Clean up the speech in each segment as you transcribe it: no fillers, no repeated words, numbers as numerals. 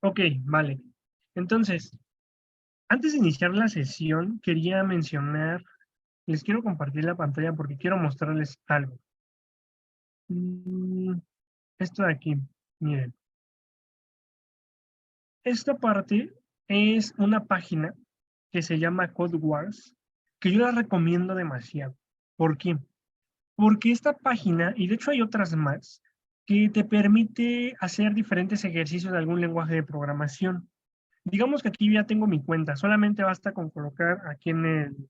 Ok, vale. Entonces, antes de iniciar la sesión, quería mencionar, les quiero compartir la pantalla porque quiero mostrarles algo. Mm, Esto de aquí, miren. Esta parte es una página que se llama Code Wars, que yo la recomiendo demasiado. ¿Por qué? Porque esta página, y de hecho hay otras más, que te permite hacer diferentes ejercicios de algún lenguaje de programación. Digamos que aquí ya tengo mi cuenta, solamente basta con colocar aquí en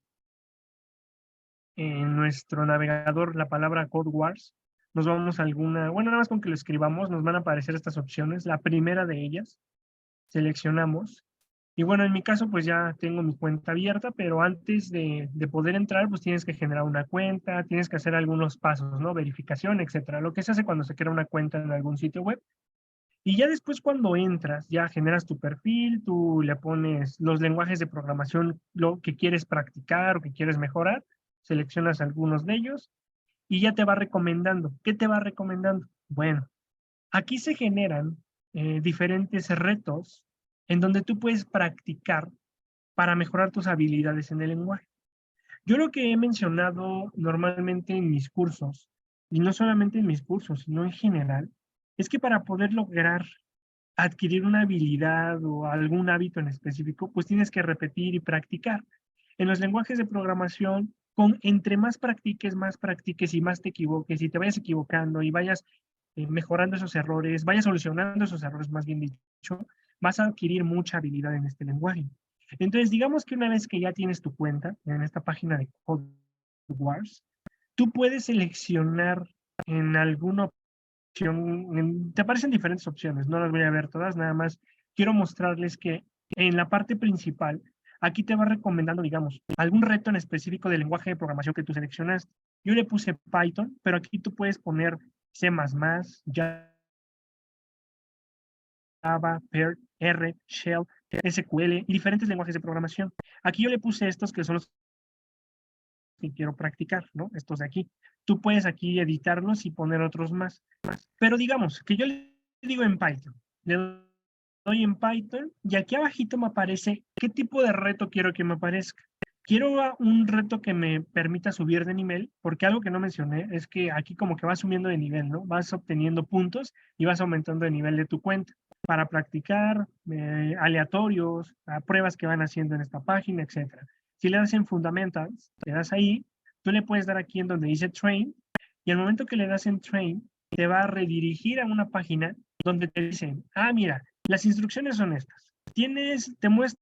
nuestro navegador la palabra Code Wars. Nos vamos a alguna, bueno, nada más con que lo escribamos, nos van a aparecer estas opciones. La primera de ellas, seleccionamos. Y bueno, en mi caso, pues ya tengo mi cuenta abierta, pero antes de poder entrar, pues tienes que generar una cuenta, tienes que hacer algunos pasos, ¿no? Verificación, etcétera. Lo que se hace cuando se crea una cuenta en algún sitio web. Y ya después cuando entras, ya generas tu perfil, tú le pones los lenguajes de programación, lo que quieres practicar o que quieres mejorar, seleccionas algunos de ellos y ya te va recomendando. ¿Qué te va recomendando? Bueno, aquí se generan diferentes retos en donde tú puedes practicar para mejorar tus habilidades en el lenguaje. Yo lo que he mencionado normalmente en mis cursos, y no solamente en mis cursos, sino en general, es que para poder lograr adquirir una habilidad o algún hábito en específico, pues tienes que repetir y practicar. En los lenguajes de programación, entre más practiques y más te equivoques y te vayas equivocando y vayas mejorando esos errores, vayas solucionando esos errores, más bien dicho, vas a adquirir mucha habilidad en este lenguaje. Entonces, digamos que una vez que ya tienes tu cuenta en esta página de Code Wars, tú puedes seleccionar en alguna te aparecen diferentes opciones, no las voy a ver todas, nada más quiero mostrarles que en la parte principal, aquí te va recomendando, digamos, algún reto en específico del lenguaje de programación que tú seleccionas. Yo le puse Python, pero aquí tú puedes poner C++, Java, Perl, R, Shell, SQL y diferentes lenguajes de programación. Aquí yo le puse estos que son los que quiero practicar, ¿no? Estos de aquí. Tú puedes aquí editarlos y poner otros más. Pero digamos que yo le digo en Python, le doy en Python y aquí abajito me aparece qué tipo de reto quiero que me aparezca. Quiero un reto que me permita subir de nivel, porque algo que no mencioné es que aquí como que vas subiendo de nivel, ¿no? Vas obteniendo puntos y vas aumentando de nivel de tu cuenta para practicar aleatorios, pruebas que van haciendo en esta página, etcétera. Si le das en Fundamentals, le das ahí, tú le puedes dar aquí en donde dice Train, y al momento que le das en Train, te va a redirigir a una página donde te dicen, ah, mira, las instrucciones son estas. Te muestra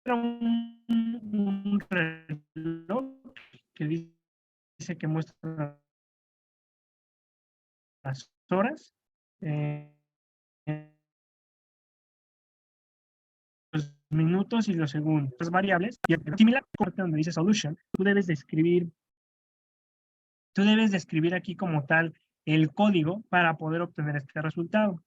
un reloj que dice que muestra las horas, eh, los minutos y los segundos, las variables, y similar donde dice solution, tú debes de escribir aquí como tal el código para poder obtener este resultado.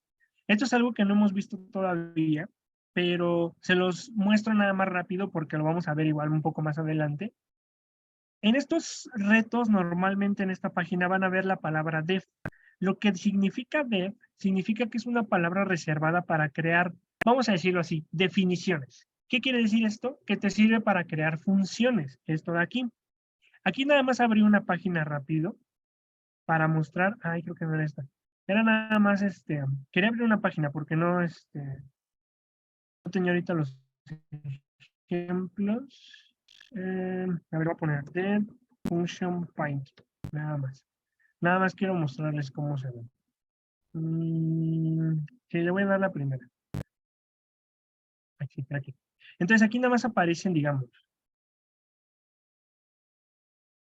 Esto es algo que no hemos visto todavía, pero se los muestro nada más rápido porque lo vamos a ver igual un poco más adelante. En estos retos, normalmente en esta página van a ver la palabra def. Lo que significa def, significa que es una palabra reservada para crear, vamos a decirlo así, definiciones. ¿Qué quiere decir esto? Que te sirve para crear funciones. Esto de aquí. Aquí nada más abrí una página rápido para mostrar, ay, creo que no era esta. Era nada más, quería abrir una página porque no tenía ahorita los ejemplos. A ver, voy a poner dev function Python, nada más. Nada más quiero mostrarles cómo se ve. Sí, le voy a dar la primera. Aquí, aquí. Entonces aquí nada más aparecen, digamos,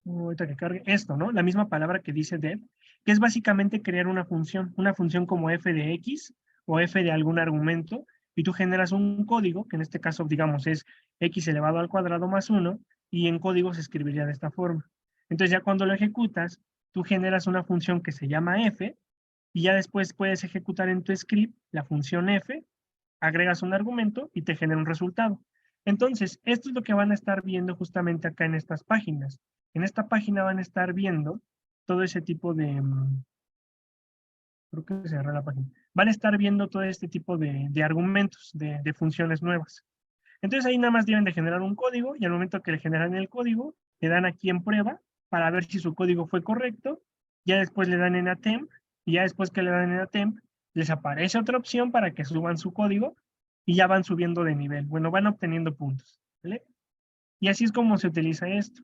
ahorita que cargue esto, ¿no? La misma palabra que dice dev, que es básicamente crear una función como f de x o f de algún argumento, y tú generas un código, que en este caso, digamos, es x elevado al cuadrado más 1, y en código se escribiría de esta forma. Entonces ya cuando lo ejecutas, tú generas una función que se llama f, y ya después puedes ejecutar en tu script la función f, agregas un argumento y te genera un resultado. Entonces, esto es lo que van a estar viendo justamente acá en estas páginas. En esta página van a estar viendo todo ese tipo de... creo que se cerró la página. Van a estar viendo todo este tipo de argumentos, de funciones nuevas. Entonces ahí nada más deben de generar un código y al momento que le generan el código, le dan aquí en prueba para ver si su código fue correcto. Ya después le dan en attempt y ya después que le dan en attempt, les aparece otra opción para que suban su código y ya van subiendo de nivel. Bueno, van obteniendo puntos, ¿vale? Y así es como se utiliza esto.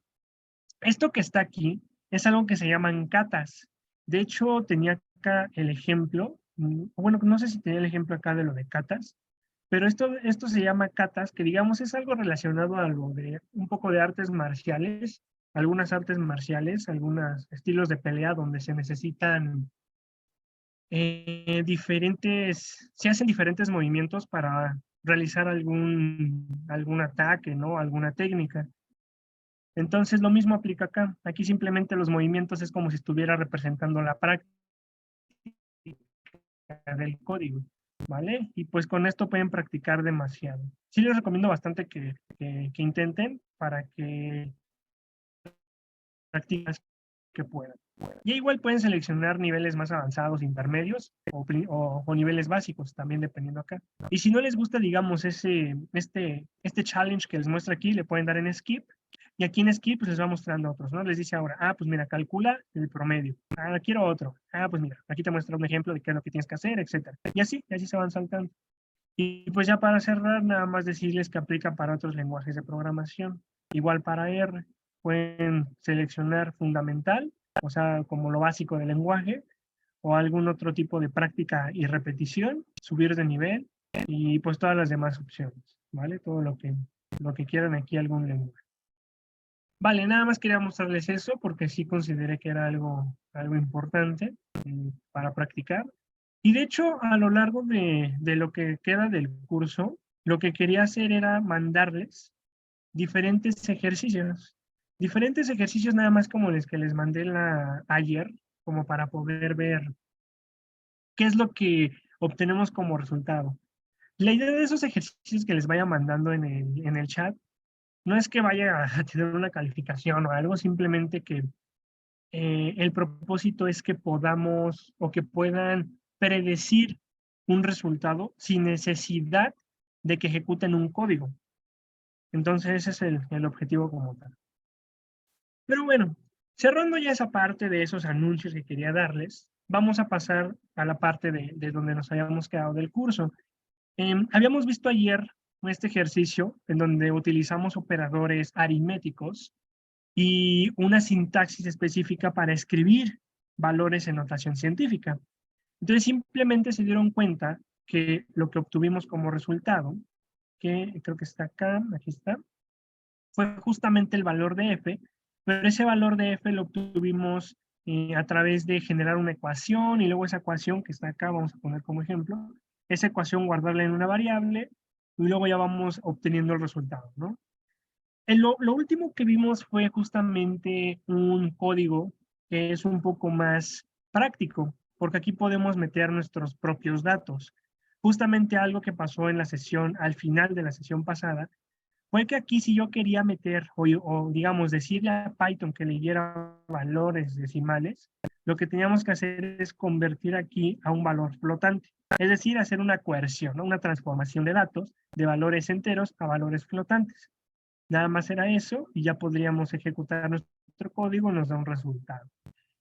Esto que está aquí es algo que se llaman catas. De hecho, tenía acá el ejemplo, bueno, no sé si tenía el ejemplo acá de lo de catas, pero esto se llama catas, que digamos es algo relacionado a algo de un poco de artes marciales, algunos estilos de pelea donde se necesitan se hacen diferentes movimientos para realizar algún ataque, ¿no? Alguna técnica. Entonces lo mismo aplica acá. Aquí simplemente los movimientos es como si estuviera representando la práctica del código, ¿vale? Y pues con esto pueden practicar demasiado. Sí les recomiendo bastante que intenten para que practiquen que puedan. Y igual pueden seleccionar niveles más avanzados, intermedios o niveles básicos, también dependiendo acá. Y si no les gusta, digamos, este challenge que les muestra aquí, le pueden dar en skip. Y aquí en skip pues les va mostrando otros, ¿no? Les dice ahora, pues mira, calcula el promedio. Quiero otro. Pues mira, aquí te muestra un ejemplo de qué es lo que tienes que hacer, etcétera. Y así se van saltando. Y pues ya para cerrar, nada más decirles que aplica para otros lenguajes de programación. Igual para R, pueden seleccionar fundamental, o sea, como lo básico del lenguaje, o algún otro tipo de práctica y repetición, subir de nivel, y pues todas las demás opciones, ¿vale? Todo lo que quieran aquí algún lenguaje. Vale, nada más quería mostrarles eso porque sí consideré que era algo importante para practicar. Y de hecho, a lo largo de lo que queda del curso, lo que quería hacer era mandarles diferentes ejercicios. Diferentes ejercicios nada más como los que les mandé ayer, como para poder ver qué es lo que obtenemos como resultado. La idea de esos ejercicios que les vaya mandando en el chat no es que vaya a tener una calificación o algo, simplemente que el propósito es que podamos o que puedan predecir un resultado sin necesidad de que ejecuten un código. Entonces ese es el objetivo como tal. Pero bueno, cerrando ya esa parte de esos anuncios que quería darles, vamos a pasar a la parte de donde nos habíamos quedado del curso. Habíamos visto ayer este ejercicio en donde utilizamos operadores aritméticos y una sintaxis específica para escribir valores en notación científica. Entonces simplemente se dieron cuenta que lo que obtuvimos como resultado, que creo que está acá, aquí está, fue justamente el valor de f, pero ese valor de f lo obtuvimos a través de generar una ecuación y luego esa ecuación que está acá, vamos a poner como ejemplo, esa ecuación guardarla en una variable y luego ya vamos obteniendo el resultado, ¿no? Lo último que vimos fue justamente un código que es un poco más práctico, porque aquí podemos meter nuestros propios datos. Justamente algo que pasó en la sesión, al final de la sesión pasada, fue que aquí si yo quería meter o digamos decirle a Python que leyera valores decimales, lo que teníamos que hacer es convertir aquí a un valor flotante. Es decir, hacer una coerción, ¿no? Una transformación de datos de valores enteros a valores flotantes. Nada más era eso y ya podríamos ejecutar nuestro código y nos da un resultado.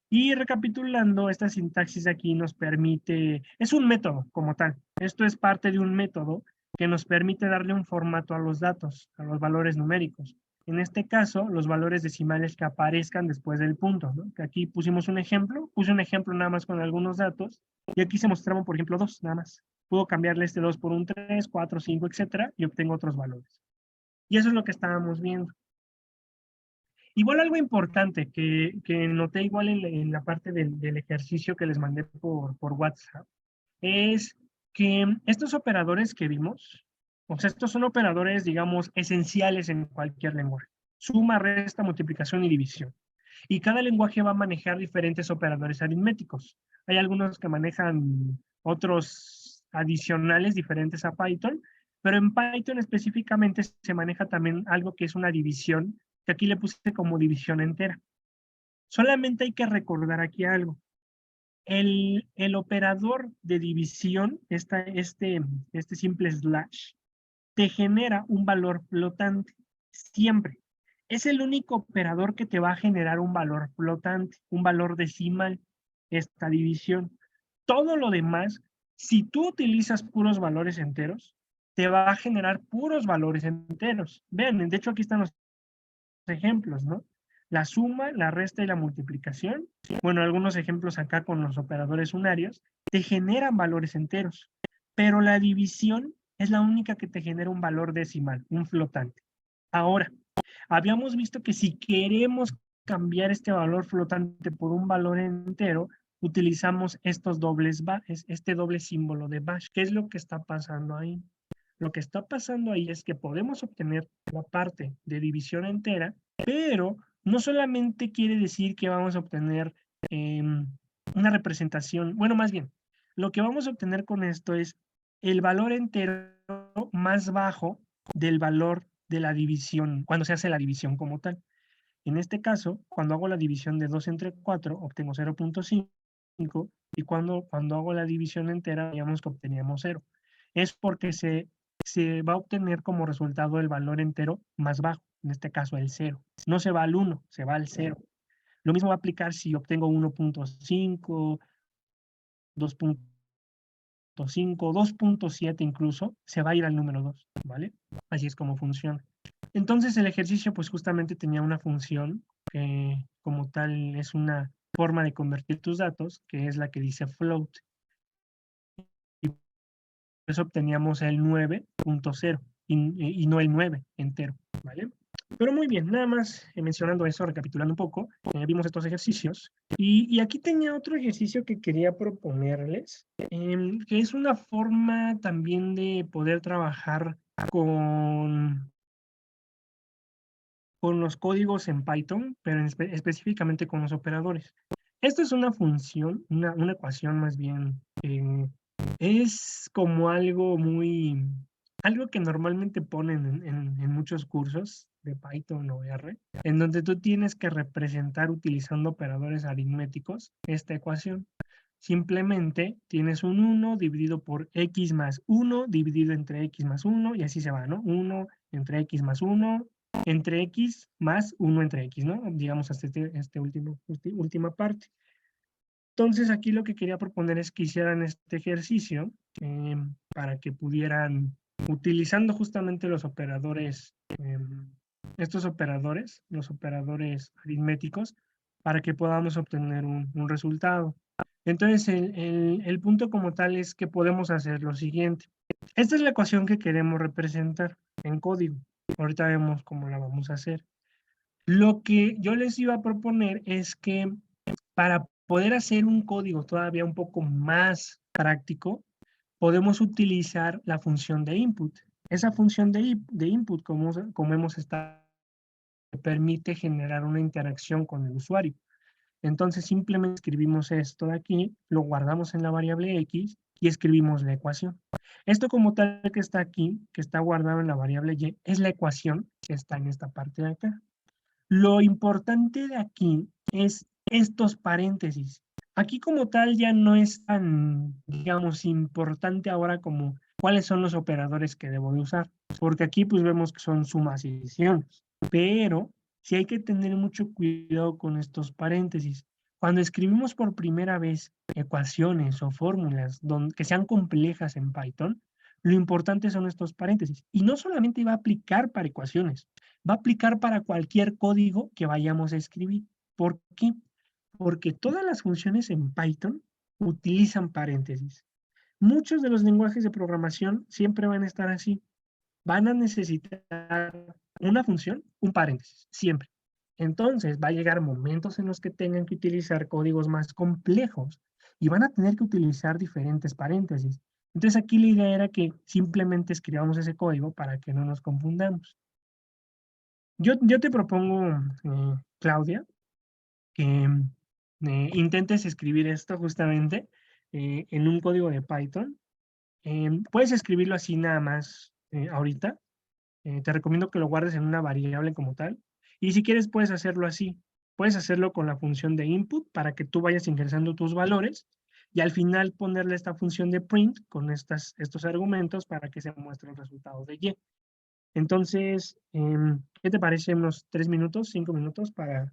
Y recapitulando, esta sintaxis aquí nos permite, es un método como tal. Esto es parte de un método que nos permite darle un formato a los datos, a los valores numéricos. En este caso, los valores decimales que aparezcan después del punto, ¿no? Que aquí pusimos un ejemplo, puse un ejemplo nada más con algunos datos, y aquí se mostraban, por ejemplo, 2 nada más. Puedo cambiarle este 2 por un 3, 4, 5, etcétera, y obtengo otros valores. Y eso es lo que estábamos viendo. Igual algo importante que noté igual en la parte del ejercicio que les mandé por WhatsApp, es que estos operadores que vimos, o sea, estos son operadores, digamos, esenciales en cualquier lenguaje. Suma, resta, multiplicación y división. Y cada lenguaje va a manejar diferentes operadores aritméticos. Hay algunos que manejan otros adicionales diferentes a Python, pero en Python específicamente se maneja también algo que es una división, que aquí le puse como división entera. Solamente hay que recordar aquí algo. El operador de división, este simple slash, te genera un valor flotante, siempre. Es el único operador que te va a generar un valor flotante, un valor decimal, esta división. Todo lo demás, si tú utilizas puros valores enteros, te va a generar puros valores enteros. Vean, de hecho aquí están los ejemplos, ¿no? La suma, la resta y la multiplicación. Bueno, algunos ejemplos acá con los operadores unarios, te generan valores enteros, pero la división es la única que te genera un valor decimal, un flotante. Ahora, habíamos visto que si queremos cambiar este valor flotante por un valor entero, utilizamos este doble símbolo de bash. ¿Qué es lo que está pasando ahí? Lo que está pasando ahí es que podemos obtener la parte de división entera, pero no solamente quiere decir que vamos a obtener una representación, bueno, más bien, lo que vamos a obtener con esto es el valor entero más bajo del valor de la división, cuando se hace la división como tal. En este caso, cuando hago la división de 2 entre 4, obtengo 0.5, y cuando hago la división entera, digamos que obteníamos 0. Es porque se va a obtener como resultado el valor entero más bajo, en este caso el 0. No se va al 1, se va al 0. Lo mismo va a aplicar si obtengo 1.5, 2.5, 2.7 incluso, se va a ir al número 2, ¿vale? Así es como funciona. Entonces el ejercicio pues justamente tenía una función que como tal es una forma de convertir tus datos, que es la que dice float. Y por eso obteníamos el 9.0 y no el 9 entero, ¿vale? Pero muy bien, nada más mencionando eso, recapitulando un poco, vimos estos ejercicios. Y aquí tenía otro ejercicio que quería proponerles, que es una forma también de poder trabajar con los códigos en Python, pero específicamente con los operadores. Esto es una función, una ecuación más bien, es como algo que normalmente ponen en muchos cursos de Python o R, en donde tú tienes que representar utilizando operadores aritméticos esta ecuación. Simplemente tienes un 1 dividido por x más 1 dividido entre x más 1 y así se va, ¿no? 1 entre x más 1 entre x más 1 entre x, ¿no? Digamos hasta última parte. Entonces aquí lo que quería proponer es que hicieran este ejercicio para que pudieran, utilizando justamente los operadores, estos operadores, los operadores aritméticos, para que podamos obtener un resultado. Entonces el punto como tal es que podemos hacer lo siguiente. Esta es la ecuación que queremos representar en código. Ahorita vemos cómo la vamos a hacer. Lo que yo les iba a proponer es que para poder hacer un código todavía un poco más práctico, podemos utilizar la función de input. Esa función de input, como hemos estado, permite generar una interacción con el usuario. Entonces simplemente escribimos esto de aquí, lo guardamos en la variable x y escribimos la ecuación. Esto como tal que está aquí, que está guardado en la variable y, es la ecuación que está en esta parte de acá. Lo importante de aquí es estos paréntesis. Aquí como tal ya no es tan, digamos, importante ahora como cuáles son los operadores que debo de usar, porque aquí pues vemos que son sumas y adiciones, pero sí hay que tener mucho cuidado con estos paréntesis. Cuando escribimos por primera vez ecuaciones o fórmulas que sean complejas en Python, lo importante son estos paréntesis. Y no solamente va a aplicar para ecuaciones, va a aplicar para cualquier código que vayamos a escribir. ¿Por qué? Porque todas las funciones en Python utilizan paréntesis. Muchos de los lenguajes de programación siempre van a estar así. Van a necesitar una función, un paréntesis, siempre. Entonces va a llegar momentos en los que tengan que utilizar códigos más complejos y van a tener que utilizar diferentes paréntesis. Entonces aquí la idea era que simplemente escribamos ese código para que no nos confundamos. Yo te propongo, Claudia, que intentes escribir esto justamente en un código de Python Puedes escribirlo así nada más ahorita. Te recomiendo que lo guardes en una variable como tal. Y si quieres, puedes hacerlo así. Puedes hacerlo con la función de input para que tú vayas ingresando tus valores y al final ponerle esta función de print con estos argumentos para que se muestre el resultado de Y. Entonces, ¿qué te parece unos 3 minutos, 5 minutos para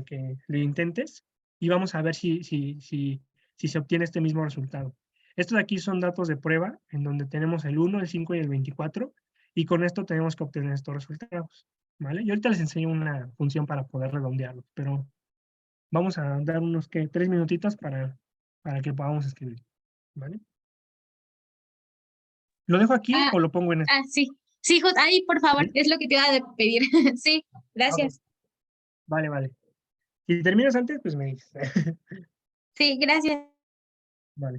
que lo intentes? Y vamos a ver si se obtiene este mismo resultado. Estos de aquí son datos de prueba, en donde tenemos el 1, el 5 y el 24, y con esto tenemos que obtener estos resultados, ¿vale? Yo ahorita les enseño una función para poder redondearlo, pero vamos a dar unos, ¿qué? 3 minutitos para que podamos escribir, ¿vale? ¿Lo dejo aquí Ah, o lo pongo en este? sí. Sí, ahí, por favor, ¿Sí? es lo que te iba a pedir. Sí, Ah, ok. gracias. Vale, vale. Si terminas antes, pues me dices. Sí, gracias. Vale.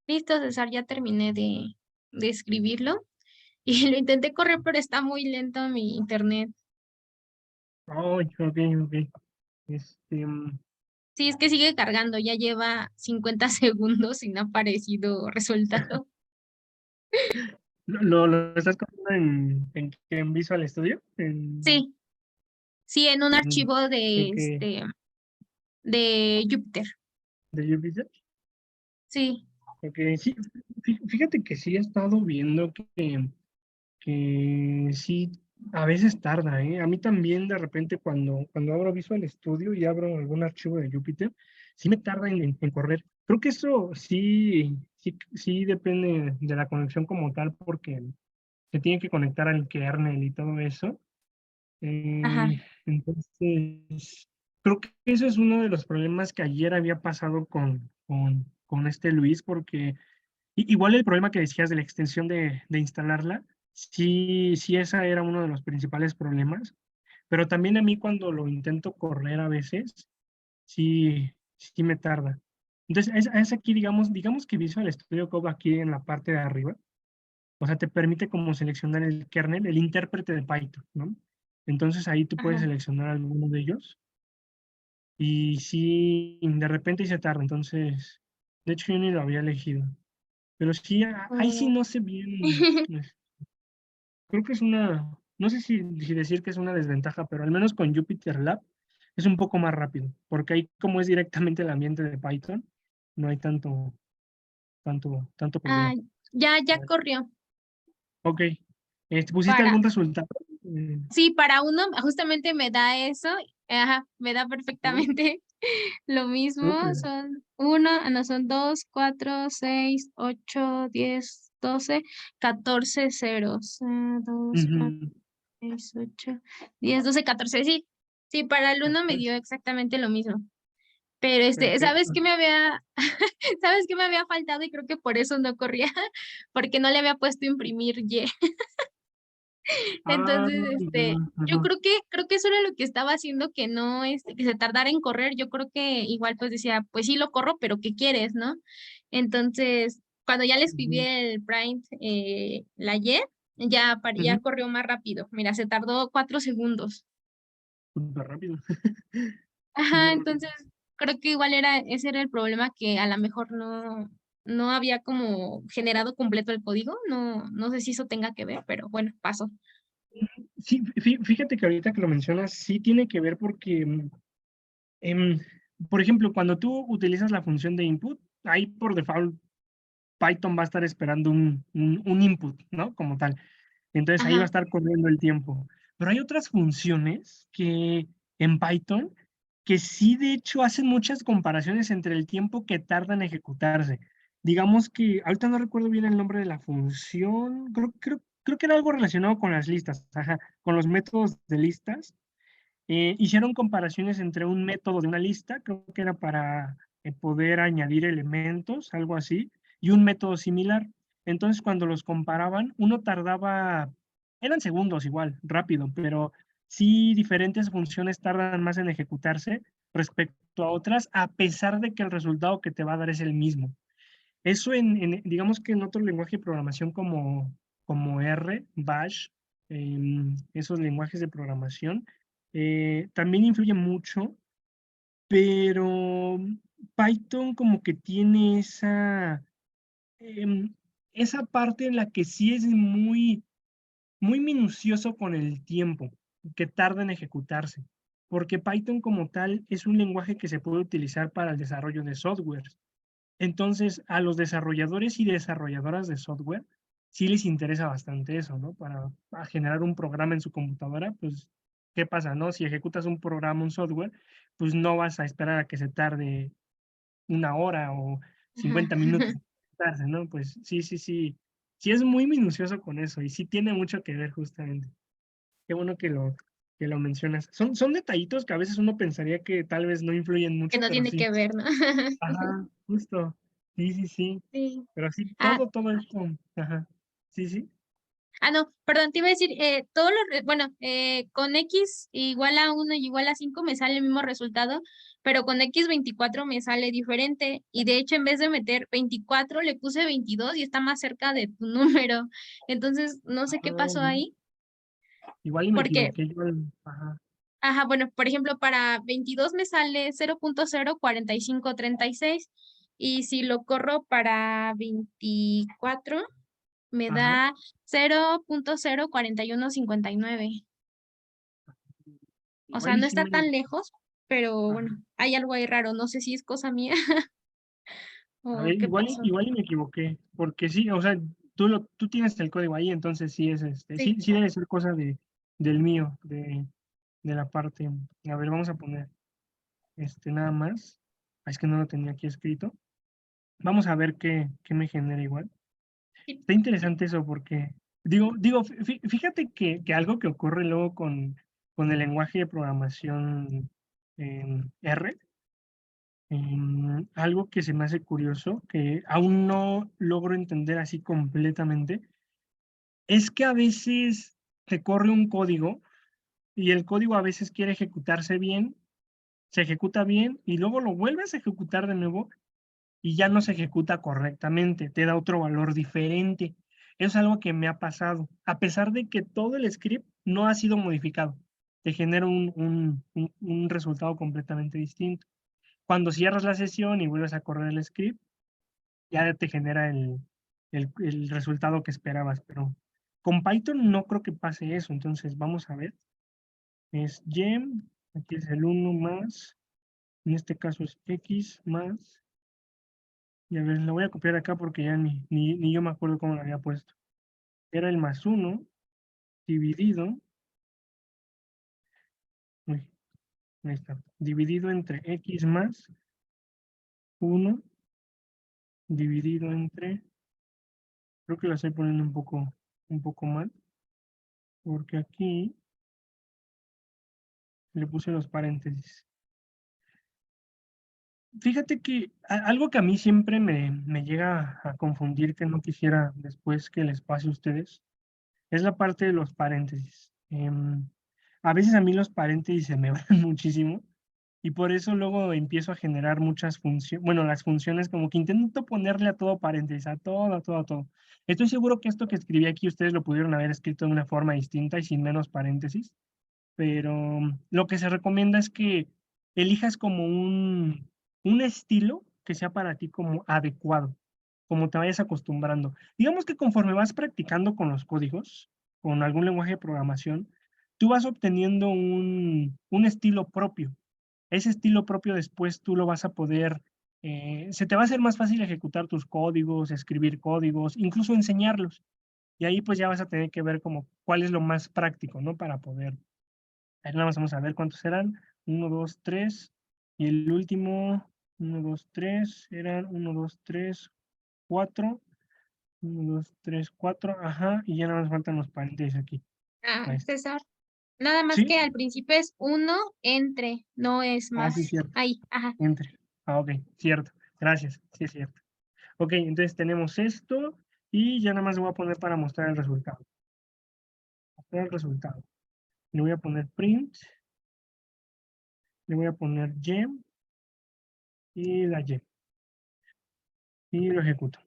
Listo, César, ya terminé de escribirlo y lo intenté correr, pero está muy lento mi internet. Ay, ok, ok. Este, Sí, es que sigue cargando, ya lleva 50 segundos y no ha aparecido resultado. ¿Lo estás copiando en Visual Studio? Sí, sí, en un En, archivo de en qué? de Júpiter. de Júpiter. Sí. Porque sí, fíjate que sí he estado viendo que sí, a veces tarda, ¿eh? A mí también de repente cuando abro Visual Studio y abro algún archivo de Jupyter, sí me tarda en correr. Creo que eso sí depende de la conexión como tal, porque se tiene que conectar al kernel y todo eso. Ajá. Entonces, creo que eso es uno de los problemas que ayer había pasado con este Luis, porque igual el problema que decías de la extensión de instalarla, sí, esa era uno de los principales problemas, pero también a mí cuando lo intento correr a veces, sí me tarda. Entonces, es aquí, digamos que Visual Studio Code aquí en la parte de arriba, o sea, te permite como seleccionar el kernel, el intérprete de Python, ¿no? Entonces ahí tú puedes Ajá. seleccionar alguno de ellos y sí, de repente se tarda, entonces, de hecho yo ni lo había elegido. Pero sí, ahí sí Oh. no sé bien. Creo que es no sé si decir que es una desventaja, pero al menos con Jupyter Lab es un poco más rápido, porque ahí como es directamente el ambiente de Python, no hay tanto Ah, problema. ya corrió. Ok. ¿Pusiste Para, algún resultado? Eh, sí, para uno justamente me da eso. Ajá, me da perfectamente lo mismo. Súper. Son uno, no, son dos, cuatro, seis, ocho, 10, 12, 14 ceros. Dos, cuatro, Ujú. 6, 8, 10, 12, 14. Sí, sí, para el uno me dio exactamente lo mismo. Pero ¿sabes Perfecto. qué me había, sabes qué me había faltado? Y creo que por eso no corría, porque no le había puesto imprimir Y. Ah, Entonces, ya, yo ajá. creo que eso era lo que estaba haciendo que no, que se tardara en correr. Yo creo que igual pues decía, pues sí lo corro, pero ¿qué quieres, no? Entonces, cuando ya le escribí Ujú, el print, la Y, ya ujú. corrió más rápido. Mira, se tardó 4 segundos. Súper rápido. Sí, Ajá, entonces creo que igual ese era el problema que a lo mejor no había como generado completo el código. No sé si eso tenga que ver, pero bueno, pasó. sí, fíjate que ahorita que lo mencionas, sí tiene que ver porque, em, por ejemplo, cuando tú utilizas la función de input, ahí por default Python va a estar esperando un input, ¿no? Como tal. Entonces ahí va a Ajá. estar corriendo el tiempo. Pero hay otras funciones que en Python que sí, de hecho, hacen muchas comparaciones entre el tiempo que tarda en ejecutarse. Digamos que, ahorita no recuerdo bien el nombre de la función, creo que era algo relacionado con las listas, ajá, con los métodos de listas. Hicieron comparaciones entre un método de una lista, creo que era para poder añadir elementos, algo así, y un método similar. Entonces, cuando los comparaban, uno tardaba, eran segundos igual, rápido, pero sí diferentes funciones tardan más en ejecutarse respecto a otras, a pesar de que el resultado que te va a dar es el mismo. Eso digamos que en otro lenguaje de programación como R, Bash, esos lenguajes de programación, también influye mucho, pero Python como que tiene esa parte en la que sí es muy minucioso con el tiempo que tarda en ejecutarse, porque Python como tal es un lenguaje que se puede utilizar para el desarrollo de software. Entonces, a los desarrolladores y desarrolladoras de software sí les interesa bastante eso, ¿no? Para generar un programa en su computadora, pues, ¿qué pasa, no? Si ejecutas un programa, un software, pues no vas a esperar a que se tarde 1 hora o Ajá. 50 minutos en ejecutarse, ¿no? Pues sí. Sí es muy minucioso con eso y sí tiene mucho que ver justamente. Qué bueno que lo mencionas. Son detallitos que a veces uno pensaría que tal vez no influyen Que mucho, no pero tiene sí. que ver, ¿no? Ajá, justo. Sí. Sí. Pero sí, Ah, todo esto. Ajá. Sí. no, perdón, te iba a decir, bueno, con X igual a 1 y igual a 5 me sale el mismo resultado, pero con X 24 me sale diferente. Y de hecho, en vez de meter 24 le puse 22 y está más cerca de tu número. Entonces, no sé qué Ah, pasó ahí, igual y me porque, equivoqué yo. Ajá. ajá, bueno, por ejemplo, para 22 me sale 0.04536 y si lo corro para 24 me Ajá. da 0.04159. O sea, Igual y no sí está me. tan lejos, pero Ajá. bueno, hay algo ahí raro, no sé si es cosa mía A o ver, qué igual, pasó. igual y me equivoqué, porque sí, o sea, tú tienes el código ahí, entonces sí es Sí, sí debe ser cosa del mío, de la parte. A ver, vamos a poner nada más. Es que no lo tenía aquí escrito. Vamos a ver qué me genera igual. sí. Está interesante eso porque, fíjate que algo que ocurre luego con el lenguaje de programación R, algo que se me hace curioso, que aún no logro entender así completamente, es que a veces te corre un código y el código a veces quiere ejecutarse bien, se ejecuta bien y luego lo vuelves a ejecutar de nuevo y ya no se ejecuta correctamente, te da otro valor diferente. Eso es algo que me ha pasado, a pesar de que todo el script no ha sido modificado, te genera un resultado completamente distinto. Cuando cierras la sesión y vuelves a correr el script, ya te genera el resultado que esperabas, pero con Python no creo que pase eso, entonces vamos a ver. Es gem, aquí es el 1 más, en este caso es x más, y a ver, lo voy a copiar acá porque ya ni yo me acuerdo cómo lo había puesto. Era el más 1 dividido, uy, ahí está, dividido entre x más 1 dividido entre, creo que lo estoy poniendo un poco mal, porque aquí le puse los paréntesis. Fíjate que algo que a mí siempre me llega a confundir, que no quisiera después que les pase a ustedes, es la parte de los paréntesis. A veces a mí los paréntesis se me van muchísimo y por eso luego empiezo a generar muchas funciones, bueno, las funciones como que intento ponerle a todo paréntesis, a todo, a todo, a todo. Estoy seguro que esto que escribí aquí ustedes lo pudieron haber escrito de una forma distinta y sin menos paréntesis, pero lo que se recomienda es que elijas como un estilo que sea para ti como adecuado, como te vayas acostumbrando. Digamos que conforme vas practicando con los códigos, con algún lenguaje de programación, tú vas obteniendo un estilo propio. Ese estilo propio después tú lo vas a poder, se te va a hacer más fácil ejecutar tus códigos, escribir códigos, incluso enseñarlos. Y ahí pues ya vas a tener que ver como cuál es lo más práctico, ¿no? Para poder ahí nada más vamos a ver cuántos serán. Uno, 2, 3. Y el último, uno, 2, 3. Eran uno, 2, 3, 4. Uno, 2, 3, 4. Ajá. Y ya nada más faltan los paréntesis aquí. Ah, Ahí está. César, nada más ¿Sí? que al principio es uno entre, no es Ah, sí, más. cierto. Ahí, ajá. Entre. Ah, ok. Cierto. Gracias. Sí, es cierto. Ok, entonces tenemos esto. Y ya nada más lo voy a poner para mostrar el resultado. Mostrar el resultado. Le voy a poner print. Le voy a poner gem. Y la gem. Y lo ejecuto.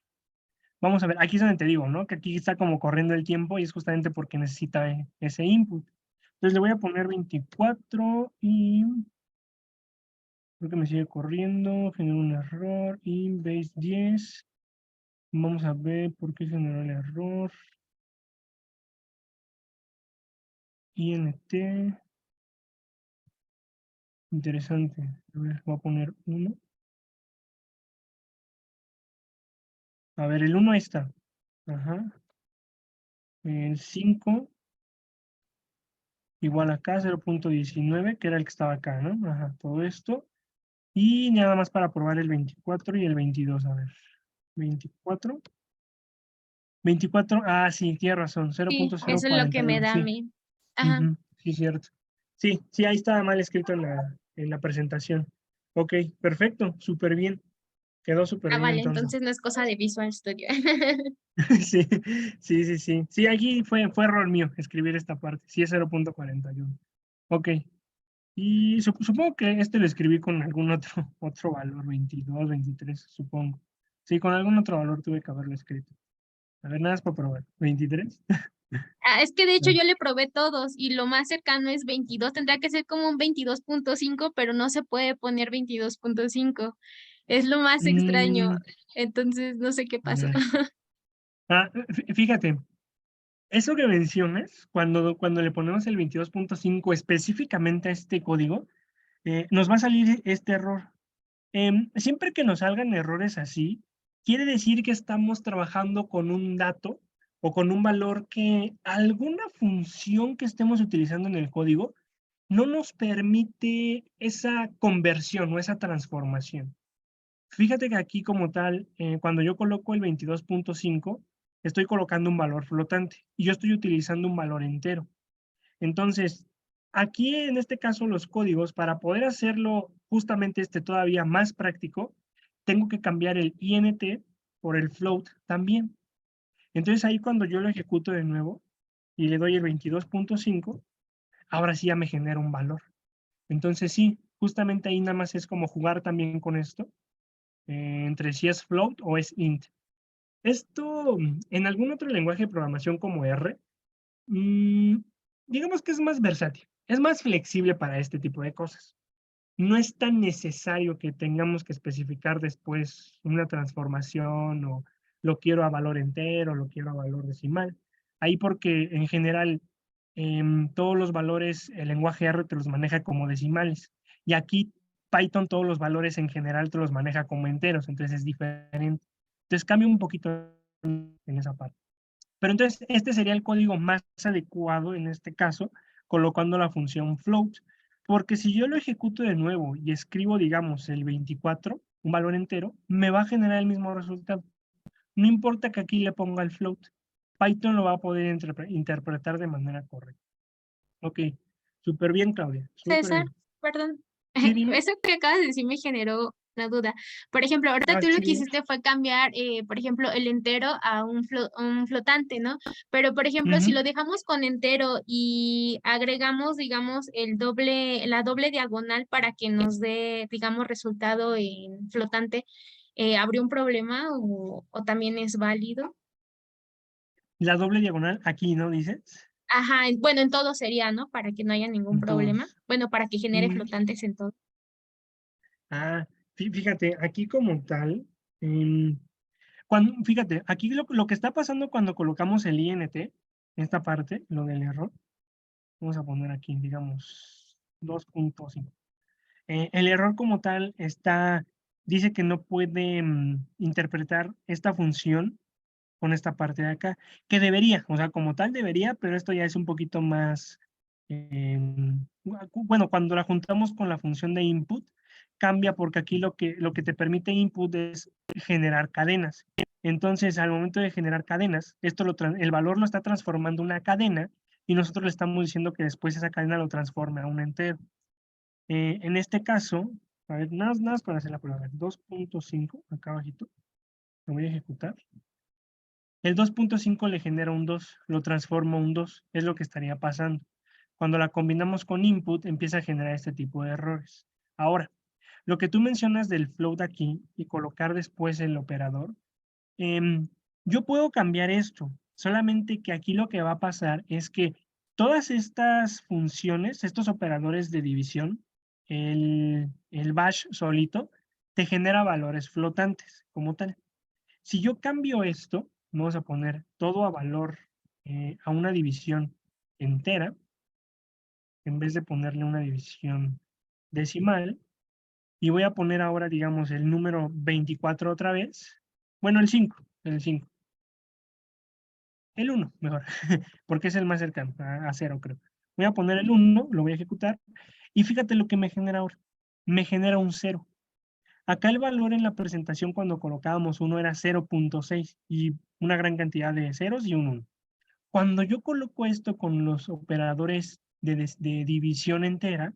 Vamos a ver, aquí es donde te digo, ¿no? Que aquí está como corriendo el tiempo y es justamente porque necesita ese input. Entonces le voy a poner 24 y creo que me sigue corriendo, generó un error y base 10. Vamos a ver por qué generó el error. INT, interesante. A ver, voy a poner 1. A ver, el 1 ahí está. Ajá. El 5 igual acá, 0.19, que era el que estaba acá, ¿no? Ajá, todo esto. Y nada más para probar el 24 y el 22, a ver. 24. 24, ah, sí, tiene razón, Sí, eso es lo que me 0.041, da a sí. mí. Ajá. Ujú, sí, cierto. Sí, sí, ahí estaba mal escrito en la presentación. Ok, perfecto, súper bien. Quedó súper Ah, bien vale, entonces. entonces no es cosa de Visual Studio. Sí, sí, sí, sí. Sí, aquí fue error mío escribir esta parte. Sí, es 0.41. Ok. Y supongo que este lo escribí con algún otro valor, 22, 23, supongo. Sí, con algún otro valor tuve que haberlo escrito. A ver, nada más para probar. 23. Ah, es que de hecho yo le probé todos y lo más cercano es 22. Tendría que ser como un 22.5, pero no se puede poner 22.5. Es lo más extraño. Mm, Entonces no sé qué a pasó. ver. Ah, fíjate, eso que mencionas, cuando le ponemos el 22.5 específicamente a este código, nos va a salir este error. Siempre que nos salgan errores así, quiere decir que estamos trabajando con un dato o con un valor que alguna función que estemos utilizando en el código no nos permite esa conversión o esa transformación. Fíjate que aquí como tal, cuando yo coloco el 22.5, estoy colocando un valor flotante y yo estoy utilizando un valor entero. Entonces, aquí en este caso los códigos, para poder hacerlo justamente todavía más práctico, tengo que cambiar el int por el float también. Entonces ahí cuando yo lo ejecuto de nuevo y le doy el 22.5, ahora sí ya me genera un valor. Entonces sí, justamente ahí nada más es como jugar también con esto, entre si es float o es int. Esto, en algún otro lenguaje de programación como R, digamos que es más versátil, es más flexible para este tipo de cosas. No es tan necesario que tengamos que especificar después una transformación o lo quiero a valor entero, lo quiero a valor decimal. Ahí porque en general todos los valores, el lenguaje R te los maneja como decimales. Y aquí Python todos los valores en general te los maneja como enteros, entonces es diferente. Entonces cambia un poquito en esa parte. Pero entonces este sería el código más adecuado en este caso, colocando la función float. Porque si yo lo ejecuto de nuevo y escribo, digamos, el 24, un valor entero, me va a generar el mismo resultado. No importa que aquí le ponga el float. Python lo va a poder interpretar de manera correcta. Ok, súper bien, Claudia, súper César, bien. perdón, Sí, dime. eso que acabas de decir me generó una duda. Por ejemplo, ahorita Ah, tú lo sí, que dime. hiciste fue cambiar, por ejemplo, el entero a un flotante, ¿no? Pero, por ejemplo, si Ujú. lo dejamos con entero y agregamos, digamos, la doble diagonal para que nos dé, digamos, resultado en flotante, ¿habría un problema o también es válido? La doble diagonal aquí, ¿no dices? Ajá, bueno, en todo sería, ¿no? Para que no haya ningún En problema. todos. Bueno, para que genere Mm, flotantes en todo. ah, fíjate, aquí como tal, fíjate, aquí lo que está pasando cuando colocamos el int, esta parte, lo del error, vamos a poner aquí, digamos, 2.5. El error como tal dice que no puede interpretar esta función con esta parte de acá, que debería, o sea, como tal debería, pero esto ya es un poquito más, bueno, cuando la juntamos con la función de input, cambia porque aquí lo que te permite input es generar cadenas. Entonces, al momento de generar cadenas, el valor lo está transformando en una cadena y nosotros le estamos diciendo que después esa cadena lo transforme a un entero. En este caso, a ver, nada más para hacer la prueba, 2.5, acá abajito, lo voy a ejecutar. El 2.5 le genera un 2, lo transforma a un 2, es lo que estaría pasando. Cuando la combinamos con input, empieza a generar este tipo de errores. Ahora, lo que tú mencionas del float aquí y colocar después el operador, yo puedo cambiar esto, solamente que aquí lo que va a pasar es que todas estas funciones, estos operadores de división, el bash solito, te genera valores flotantes como tal. Si yo cambio esto, vamos a poner todo a valor, a una división entera, en vez de ponerle una división decimal, y voy a poner ahora, digamos, el número 24 otra vez, bueno, el 5, el 1 mejor, porque es el más cercano, a 0 creo. Voy a poner el 1, lo voy a ejecutar, y fíjate lo que me genera ahora. Me genera un 0. Acá el valor en la presentación cuando colocábamos 1 era 0.6 y una gran cantidad de ceros y un 1. Cuando yo coloco esto con los operadores de división entera,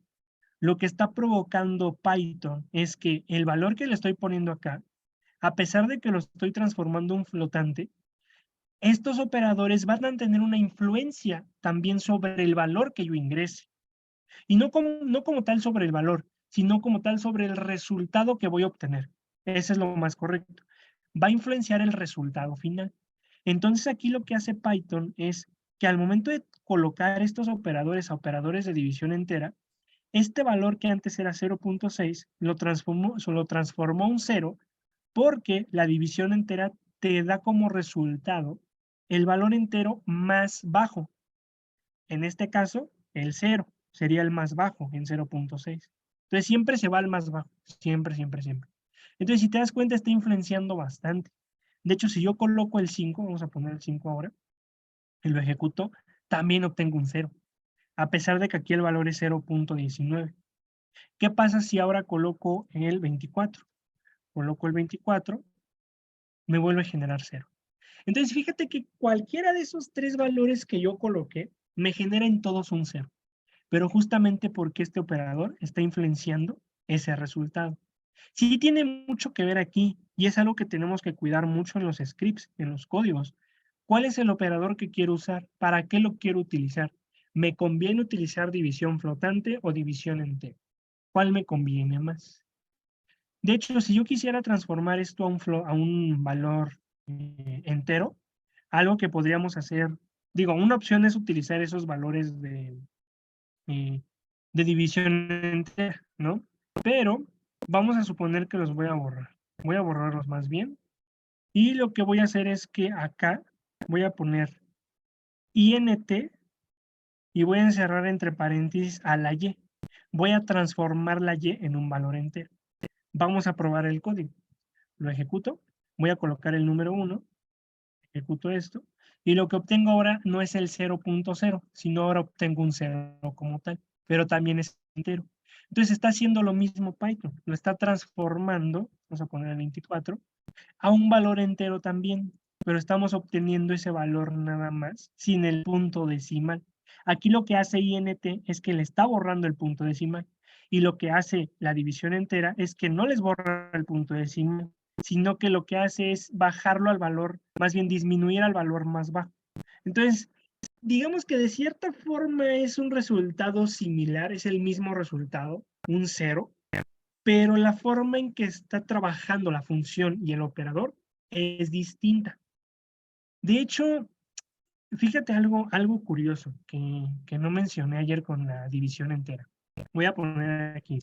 lo que está provocando Python es que el valor que le estoy poniendo acá, a pesar de que lo estoy transformando en un flotante, estos operadores van a tener una influencia también sobre el valor que yo ingrese. Y no como tal sobre el valor, sino como tal sobre el resultado que voy a obtener. Eso es lo más correcto. Va a influenciar el resultado final. Entonces aquí lo que hace Python es que al momento de colocar estos operadores a operadores de división entera, este valor que antes era 0.6 lo transformó a un 0 porque la división entera te da como resultado el valor entero más bajo. En este caso, el 0 sería el más bajo en 0.6. Entonces siempre se va al más bajo, siempre, siempre, siempre. Entonces si te das cuenta está influenciando bastante. De hecho, si yo coloco el 5, vamos a poner el 5 ahora, y lo ejecuto, también obtengo un 0, a pesar de que aquí el valor es 0.19. ¿Qué pasa si ahora coloco el 24? Coloco el 24, me vuelve a generar 0. Entonces, fíjate que cualquiera de esos 3 valores que yo coloqué, me genera en todos un 0. Pero justamente porque este operador está influenciando ese resultado. Sí tiene mucho que ver aquí, y es algo que tenemos que cuidar mucho en los scripts, en los códigos. ¿Cuál es el operador que quiero usar? ¿Para qué lo quiero utilizar? ¿Me conviene utilizar división flotante o división entera? ¿Cuál me conviene más? De hecho, si yo quisiera transformar esto a un valor entero, algo que podríamos hacer, digo, una opción es utilizar esos valores eh, de división entera, ¿no? Pero vamos a suponer que los voy a borrar. Voy a borrarlos más bien. Y lo que voy a hacer es que acá voy a poner int y voy a encerrar entre paréntesis a la y. Voy a transformar la y en un valor entero. Vamos a probar el código. Lo ejecuto. Voy a colocar el número 1. Ejecuto esto. Y lo que obtengo ahora no es el 0.0, sino ahora obtengo un 0 como tal, pero también es entero. Entonces está haciendo lo mismo Python, lo está transformando, vamos a poner el 24, a un valor entero también, pero estamos obteniendo ese valor nada más, sin el punto decimal. Aquí lo que hace int es que le está borrando el punto decimal, y lo que hace la división entera es que no les borra el punto decimal, sino que lo que hace es bajarlo al valor, más bien disminuir al valor más bajo. Entonces, digamos que de cierta forma es un resultado similar, es el mismo resultado, un 0, pero la forma en que está trabajando la función y el operador es distinta. De hecho, fíjate algo curioso que no mencioné ayer con la división entera. Voy a poner aquí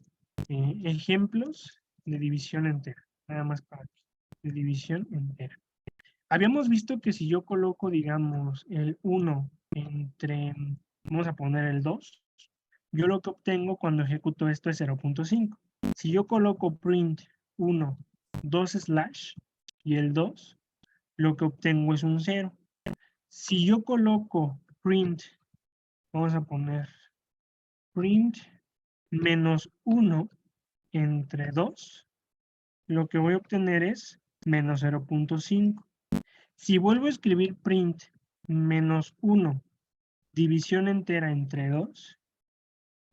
ejemplos de división entera, nada más para aquí, de división entera. Habíamos visto que si yo coloco, digamos, el 1 entre, vamos a poner el 2, yo lo que obtengo cuando ejecuto esto es 0.5. Si yo coloco print 1, 2 slash y el 2, lo que obtengo es un 0. Si yo coloco print, vamos a poner print menos 1 entre 2, lo que voy a obtener es menos 0.5. Si vuelvo a escribir print menos 1 división entera entre 2,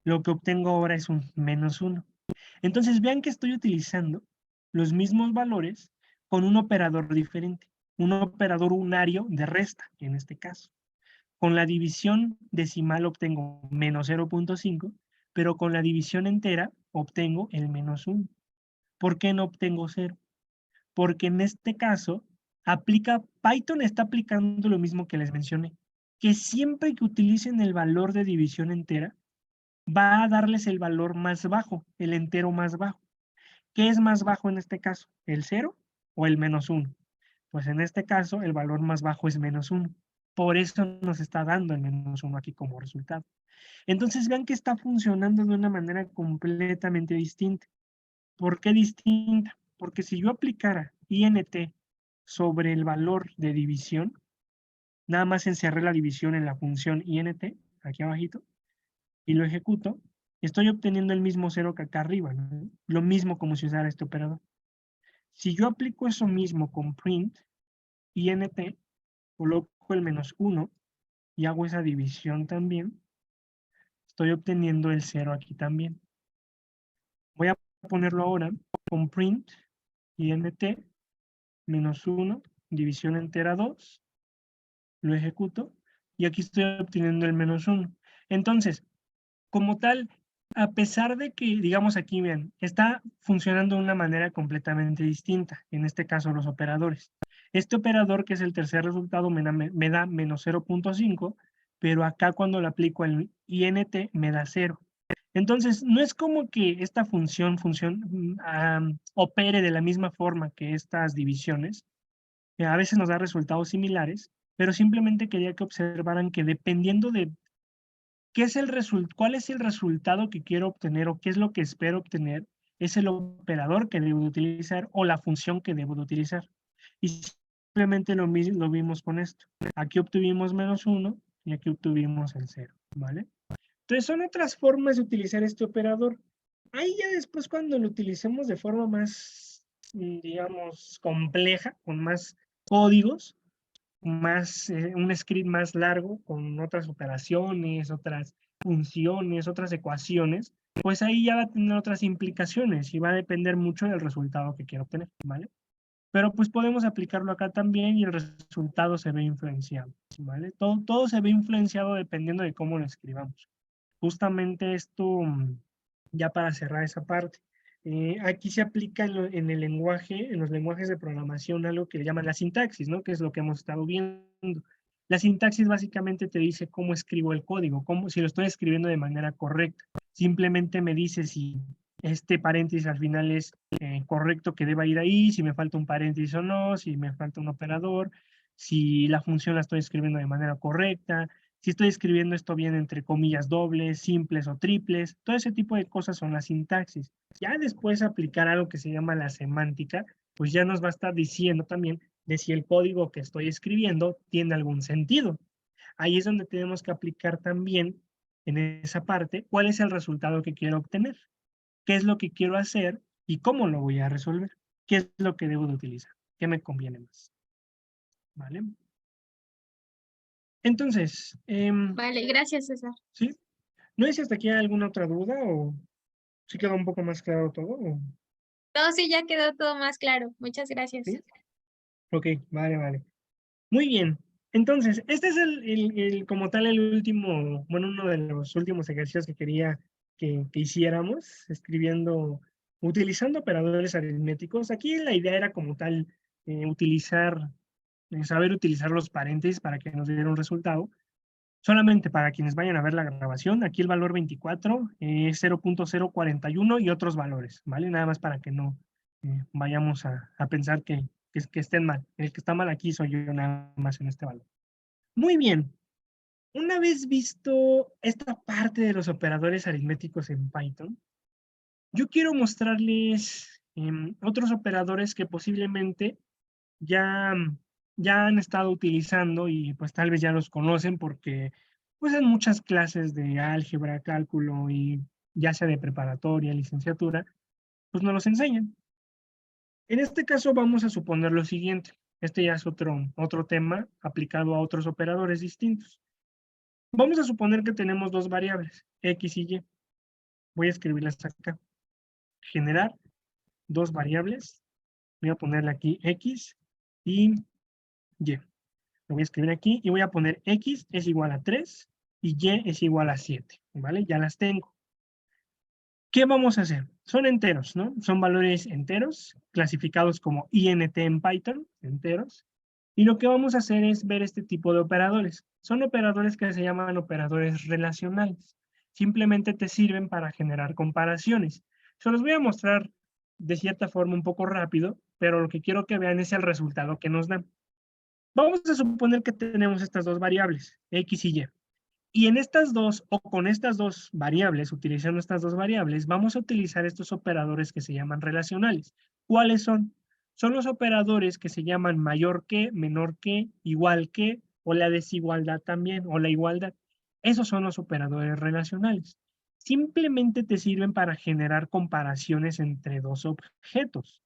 lo que obtengo ahora es un menos 1. Entonces vean que estoy utilizando los mismos valores con un operador diferente, un operador unario de resta en este caso. Con la división decimal obtengo menos 0.5, pero con la división entera obtengo el menos 1. ¿Por qué no obtengo 0? Porque en este caso Python está aplicando lo mismo que les mencioné, que siempre que utilicen el valor de división entera, va a darles el valor más bajo, el entero más bajo. ¿Qué es más bajo en este caso? ¿El 0 o el menos 1? Pues en este caso el valor más bajo es menos 1. Por eso nos está dando el menos 1 aquí como resultado. Entonces vean que está funcionando de una manera completamente distinta. ¿Por qué distinta? Porque si yo aplicara int sobre el valor de división, nada más encerré la división en la función int, aquí abajito, y lo ejecuto, estoy obteniendo el mismo 0 que acá arriba, ¿no? Lo mismo como si usara este operador. Si yo aplico eso mismo con print, int, coloco el menos 1 y hago esa división también, estoy obteniendo el 0 aquí también. Voy a ponerlo ahora con print, int, menos 1, división entera 2, lo ejecuto, y aquí estoy obteniendo el menos 1. Entonces, como tal, a pesar de que, digamos aquí, vean, está funcionando de una manera completamente distinta, en este caso los operadores. Este operador, que es el tercer resultado, me da menos 0.5, pero acá cuando le aplico el int me da 0. Entonces, no es como que esta función opere de la misma forma que estas divisiones. A veces nos da resultados similares, pero simplemente quería que observaran que dependiendo de ¿Cuál es el resultado que quiero obtener o qué es lo que espero obtener? Es el operador que debo de utilizar o la función que debo de utilizar. Y simplemente lo vimos con esto. Aquí obtuvimos -1 y aquí obtuvimos el 0, ¿vale? Entonces son otras formas de utilizar este operador. Ahí ya después cuando lo utilicemos de forma más, digamos, compleja, con más códigos, un script más largo, con otras operaciones, otras funciones, otras ecuaciones, pues ahí ya va a tener otras implicaciones y va a depender mucho del resultado que quiero obtener, ¿vale? Pero pues podemos aplicarlo acá también y el resultado se ve influenciado, ¿vale? Todo se ve influenciado dependiendo de cómo lo escribamos. Justamente esto, ya para cerrar esa parte, aquí se aplica en el lenguaje, en los lenguajes de programación, algo que le llaman la sintaxis, ¿no? Que es lo que hemos estado viendo. La sintaxis básicamente te dice cómo escribo el código, si lo estoy escribiendo de manera correcta. Simplemente me dice si este paréntesis al final es correcto que deba ir ahí, si me falta un paréntesis o no, si me falta un operador, si la función la estoy escribiendo de manera correcta, si estoy escribiendo esto bien entre comillas dobles, simples o triples, todo ese tipo de cosas son la sintaxis. Ya después aplicar algo que se llama la semántica, pues ya nos va a estar diciendo también de si el código que estoy escribiendo tiene algún sentido. Ahí es donde tenemos que aplicar también en esa parte cuál es el resultado que quiero obtener, qué es lo que quiero hacer y cómo lo voy a resolver, qué es lo que debo de utilizar, qué me conviene más. ¿Vale? Entonces, Vale, gracias, César. ¿sí? ¿No sé si hasta aquí hay alguna otra duda o sí quedó un poco más claro todo? No, sí, ya quedó todo más claro. Muchas gracias. ¿Sí? Ok, vale, vale. Muy bien. Entonces, este es como tal el último, bueno, uno de los últimos ejercicios que quería que hiciéramos, utilizando operadores aritméticos. Aquí la idea era como tal saber utilizar los paréntesis para que nos diera un resultado. Solamente para quienes vayan a ver la grabación, aquí el valor 24 es 0.041 y otros valores, ¿vale? Nada más para que no vayamos a pensar que estén mal. El que está mal aquí soy yo nada más en este valor. Muy bien. Una vez visto esta parte de los operadores aritméticos en Python, yo quiero mostrarles otros operadores que posiblemente ya, ya han estado utilizando y pues tal vez ya los conocen porque pues en muchas clases de álgebra, cálculo y ya sea de preparatoria, licenciatura, pues nos los enseñan. En este caso vamos a suponer lo siguiente. Este ya es otro tema aplicado a otros operadores distintos. Vamos a suponer que tenemos dos variables, x y y. Voy a escribirlas acá. Generar dos variables. Voy a ponerle aquí x y y. Lo voy a escribir aquí y voy a poner x es igual a 3 y y es igual a 7, ¿vale? Ya las tengo. ¿Qué vamos a hacer? Son enteros, ¿no? Son valores enteros, clasificados como int en Python, enteros. Y lo que vamos a hacer es ver este tipo de operadores. Son operadores que se llaman operadores relacionales. Simplemente te sirven para generar comparaciones. Se los voy a mostrar de cierta forma un poco rápido, pero lo que quiero que vean es el resultado que nos dan. Vamos a suponer que tenemos estas dos variables, x y y. Y en estas dos, o con estas dos variables, utilizando estas dos variables, vamos a utilizar estos operadores que se llaman relacionales. ¿Cuáles son? Son los operadores que se llaman mayor que, menor que, igual que, o la desigualdad también, o la igualdad. Esos son los operadores relacionales. Simplemente te sirven para generar comparaciones entre dos objetos.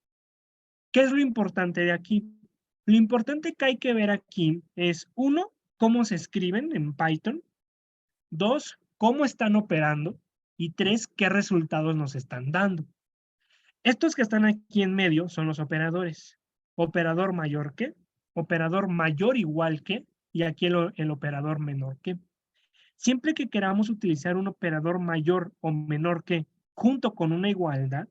¿Qué es lo importante de aquí? Lo importante que hay que ver aquí es, uno, cómo se escriben en Python, dos, cómo están operando y tres, qué resultados nos están dando. Estos que están aquí en medio son los operadores. Operador mayor que, operador mayor igual que, y aquí el operador menor que. Siempre que queramos utilizar un operador mayor o menor que junto con una igualdad,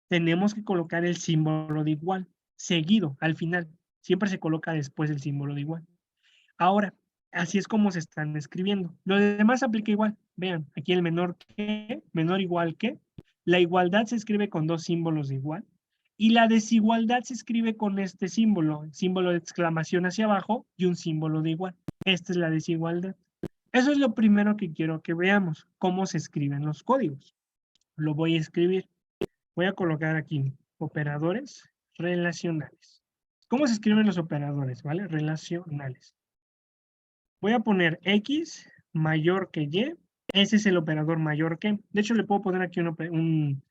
tenemos que colocar el símbolo de igual, seguido, al final. Siempre se coloca después el símbolo de igual. Ahora, así es como se están escribiendo. Lo demás aplica igual. Vean, aquí el menor que, menor igual que. La igualdad se escribe con dos símbolos de igual. Y la desigualdad se escribe con este símbolo, símbolo de exclamación hacia abajo y un símbolo de igual. Esta es la desigualdad. Eso es lo primero que quiero que veamos, cómo se escriben los códigos. Lo voy a escribir. Voy a colocar aquí operadores relacionales. ¿Cómo se escriben los operadores, vale? Relacionales. Voy a poner X mayor que Y. Ese es el operador mayor que. De hecho, le puedo poner aquí un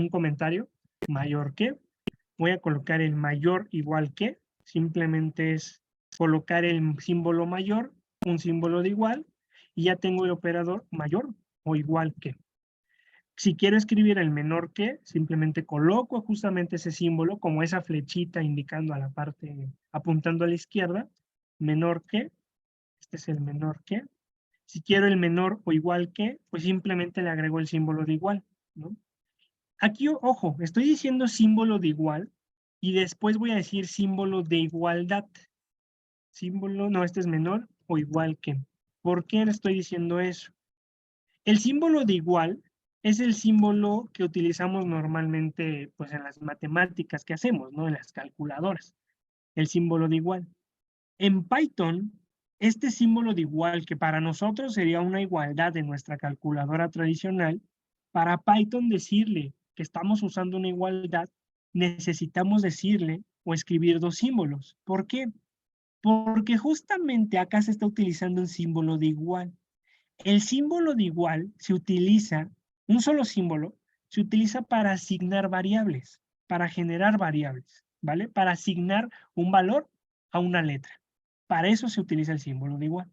comentario. Mayor que. Voy a colocar el mayor igual que. Simplemente es colocar el símbolo mayor, un símbolo de igual, y ya tengo el operador mayor o igual que. Si quiero escribir el menor que, simplemente coloco justamente ese símbolo como esa flechita indicando a la parte, apuntando a la izquierda, menor que, este es el menor que. Si quiero el menor o igual que, pues simplemente le agrego el símbolo de igual, ¿no? Aquí, ojo, estoy diciendo símbolo de igual y después voy a decir símbolo de igualdad. Símbolo, no, este es menor o igual que. ¿Por qué le estoy diciendo eso? El símbolo de igual es el símbolo que utilizamos normalmente pues, en las matemáticas que hacemos, ¿no? En las calculadoras. El símbolo de igual. En Python, este símbolo de igual, que para nosotros sería una igualdad en nuestra calculadora tradicional, para Python decirle que estamos usando una igualdad, necesitamos decirle o escribir dos símbolos. ¿Por qué? Porque justamente acá se está utilizando un símbolo de igual. El símbolo de igual se utiliza, un solo símbolo, se utiliza para asignar variables, para generar variables, ¿vale? Para asignar un valor a una letra. Para eso se utiliza el símbolo de igual.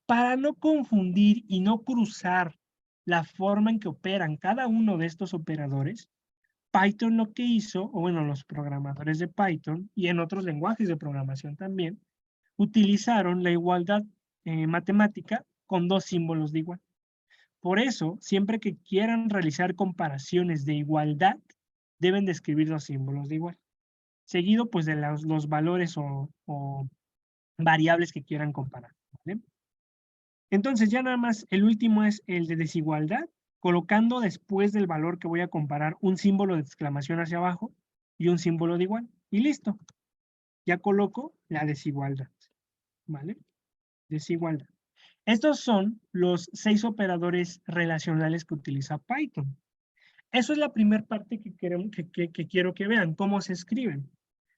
Para no confundir y no cruzar la forma en que operan cada uno de estos operadores, Python lo que hizo, o bueno, los programadores de Python y en otros lenguajes de programación también, utilizaron la igualdad matemática con dos símbolos de igual. Por eso, siempre que quieran realizar comparaciones de igualdad, deben de escribir los símbolos de igual. Seguido, pues, de los valores o variables que quieran comparar, ¿vale? Entonces, ya nada más, el último es el de desigualdad, colocando después del valor que voy a comparar un símbolo de exclamación hacia abajo y un símbolo de igual. Y listo. Ya coloco la desigualdad, ¿vale? Desigualdad. Estos son los 6 operadores relacionales que utiliza Python. Eso es la primera parte que quiero que vean, cómo se escriben.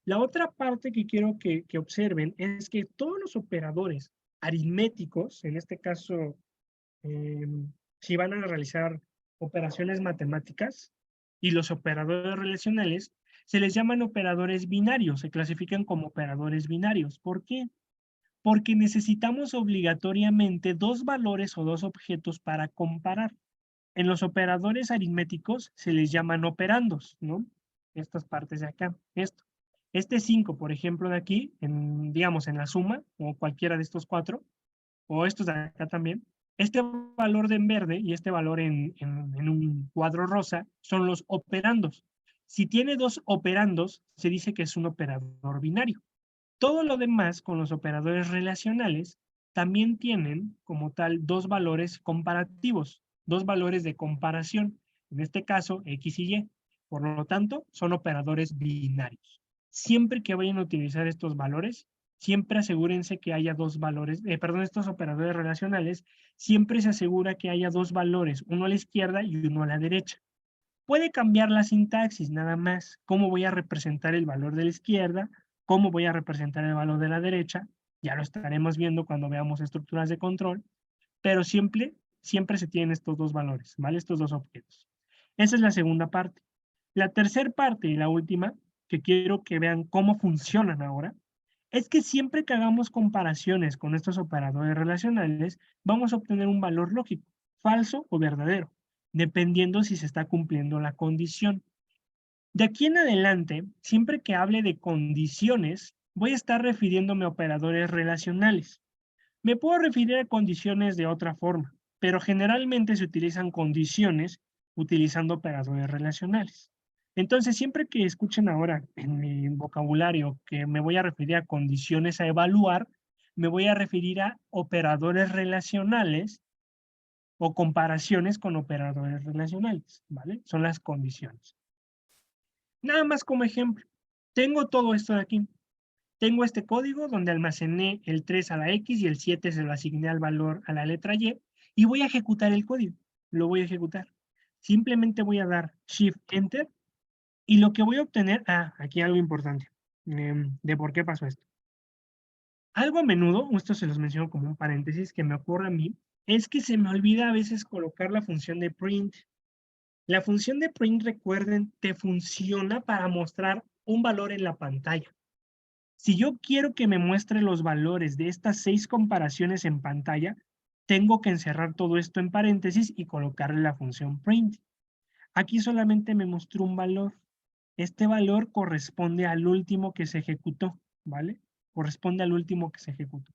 La otra parte que quiero que observen es que todos los operadores aritméticos, en este caso, si van a realizar operaciones matemáticas, y los operadores relacionales, se les llaman operadores binarios, se clasifican como operadores binarios. ¿Por qué? Porque necesitamos obligatoriamente dos valores o dos objetos para comparar. En los operadores aritméticos se les llaman operandos, ¿no? Estas partes de acá, esto. Este 5, por ejemplo, de aquí, digamos, en la suma, o cualquiera de estos 4, o estos de acá también, este valor de en verde y este valor en un cuadro rosa son los operandos. Si tiene dos operandos, se dice que es un operador binario. Todo lo demás con los operadores relacionales también tienen como tal dos valores comparativos, dos valores de comparación, en este caso X y Y. Por lo tanto, son operadores binarios. Siempre que vayan a utilizar estos valores, siempre asegúrense que haya dos valores, estos operadores relacionales, siempre se asegura que haya dos valores, uno a la izquierda y uno a la derecha. Puede cambiar la sintaxis nada más, cómo voy a representar el valor de la izquierda, cómo voy a representar el valor de la derecha, ya lo estaremos viendo cuando veamos estructuras de control, pero siempre se tienen estos dos valores, ¿vale? Estos dos objetos. Esa es la segunda parte. La tercera parte y la última, que quiero que vean cómo funcionan ahora, es que siempre que hagamos comparaciones con estos operadores relacionales, vamos a obtener un valor lógico, falso o verdadero, dependiendo si se está cumpliendo la condición. De aquí en adelante, siempre que hable de condiciones, voy a estar refiriéndome a operadores relacionales. Me puedo referir a condiciones de otra forma, pero generalmente se utilizan condiciones utilizando operadores relacionales. Entonces, siempre que escuchen ahora en mi vocabulario que me voy a referir a condiciones a evaluar, me voy a referir a operadores relacionales o comparaciones con operadores relacionales, ¿vale? Son las condiciones. Nada más como ejemplo, tengo todo esto de aquí. tengo este código donde almacené el 3 a la X y el 7 se lo asigné al valor a la letra Y voy a ejecutar el código. Lo voy a ejecutar. Simplemente voy a dar Shift Enter y lo que voy a obtener, aquí algo importante, de por qué pasó esto. Algo a menudo, esto se los menciono como un paréntesis que me ocurre a mí, es que se me olvida a veces colocar la función de print. La función de print, recuerden, te funciona para mostrar un valor en la pantalla. Si yo quiero que me muestre los valores de estas 6 comparaciones en pantalla, tengo que encerrar todo esto en paréntesis y colocarle la función print. Aquí solamente me mostró un valor. Este valor corresponde al último que se ejecutó, ¿vale? Corresponde al último que se ejecutó.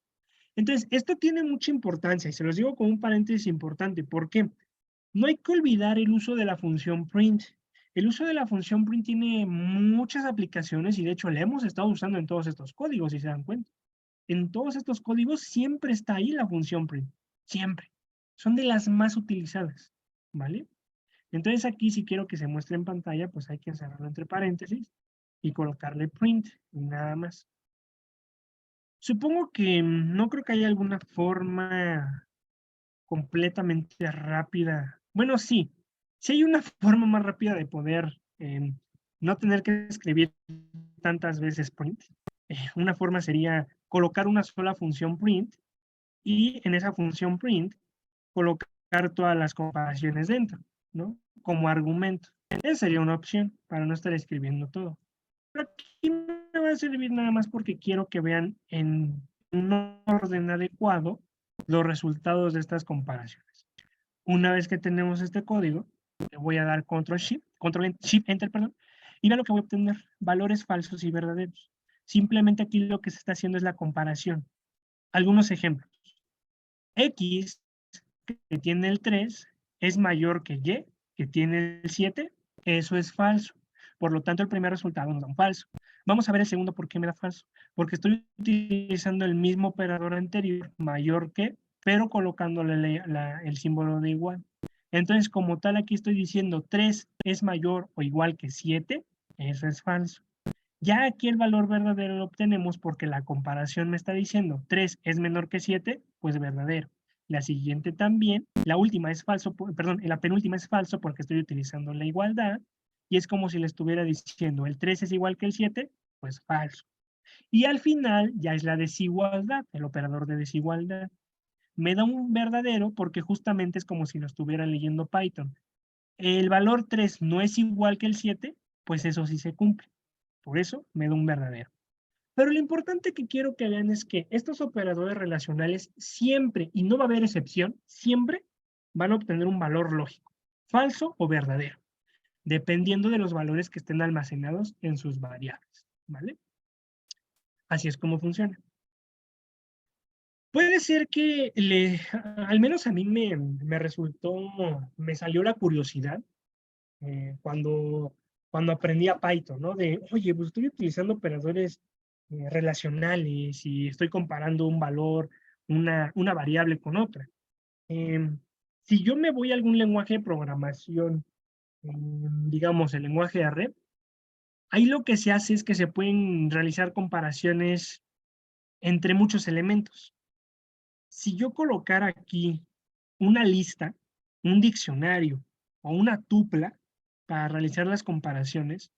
Entonces, esto tiene mucha importancia y se los digo como un paréntesis importante. ¿Por qué? No hay que olvidar el uso de la función print. El uso de la función print tiene muchas aplicaciones y de hecho la hemos estado usando en todos estos códigos, si se dan cuenta. En todos estos códigos siempre está ahí la función print. Siempre. Son de las más utilizadas, ¿vale? Entonces aquí si quiero que se muestre en pantalla, pues hay que encerrarlo entre paréntesis y colocarle print y nada más. Supongo que no creo que haya alguna forma completamente rápida. Bueno, sí. Sí hay una forma más rápida de poder no tener que escribir tantas veces print. Una forma sería colocar una sola función print y en esa función print colocar todas las comparaciones dentro, ¿no? Como argumento. Esa sería una opción para no estar escribiendo todo. Pero aquí me va a servir nada más porque quiero que vean en un orden adecuado los resultados de estas comparaciones. Una vez que tenemos este código, le voy a dar Shift Enter, perdón, y vean lo que voy a obtener, valores falsos y verdaderos. Simplemente aquí lo que se está haciendo es la comparación. Algunos ejemplos. X, que tiene el 3, es mayor que Y, que tiene el 7, eso es falso. Por lo tanto, el primer resultado nos da un falso. Vamos a ver el segundo por qué me da falso. Porque estoy utilizando el mismo operador anterior, mayor que, pero colocándole el símbolo de igual. Entonces, como tal, aquí estoy diciendo 3 es mayor o igual que 7, eso es falso. Ya aquí el valor verdadero lo obtenemos porque la comparación me está diciendo 3 es menor que 7, pues verdadero. La siguiente también, la última es falso, perdón, la penúltima es falso porque estoy utilizando la igualdad y es como si le estuviera diciendo el 3 es igual que el 7, pues falso. Y al final ya es la desigualdad, el operador de desigualdad. Me da un verdadero porque justamente es como si lo estuviera leyendo Python. El valor 3 no es igual que el 7, pues eso sí se cumple. Por eso me da un verdadero. Pero lo importante que quiero que vean es que estos operadores relacionales siempre, y no va a haber excepción, siempre van a obtener un valor lógico, falso o verdadero, dependiendo de los valores que estén almacenados en sus variables, ¿vale? Así es como funciona. Puede ser que al menos a mí me resultó, me salió la curiosidad cuando aprendí a Python, ¿no? De, oye, pues estoy utilizando operadores relacionales y estoy comparando un valor, una variable con otra. Si yo me voy a algún lenguaje de programación, digamos el lenguaje de red, ahí lo que se hace es que se pueden realizar comparaciones entre muchos elementos. Si yo colocara aquí una lista, un diccionario o una tupla para realizar las comparaciones,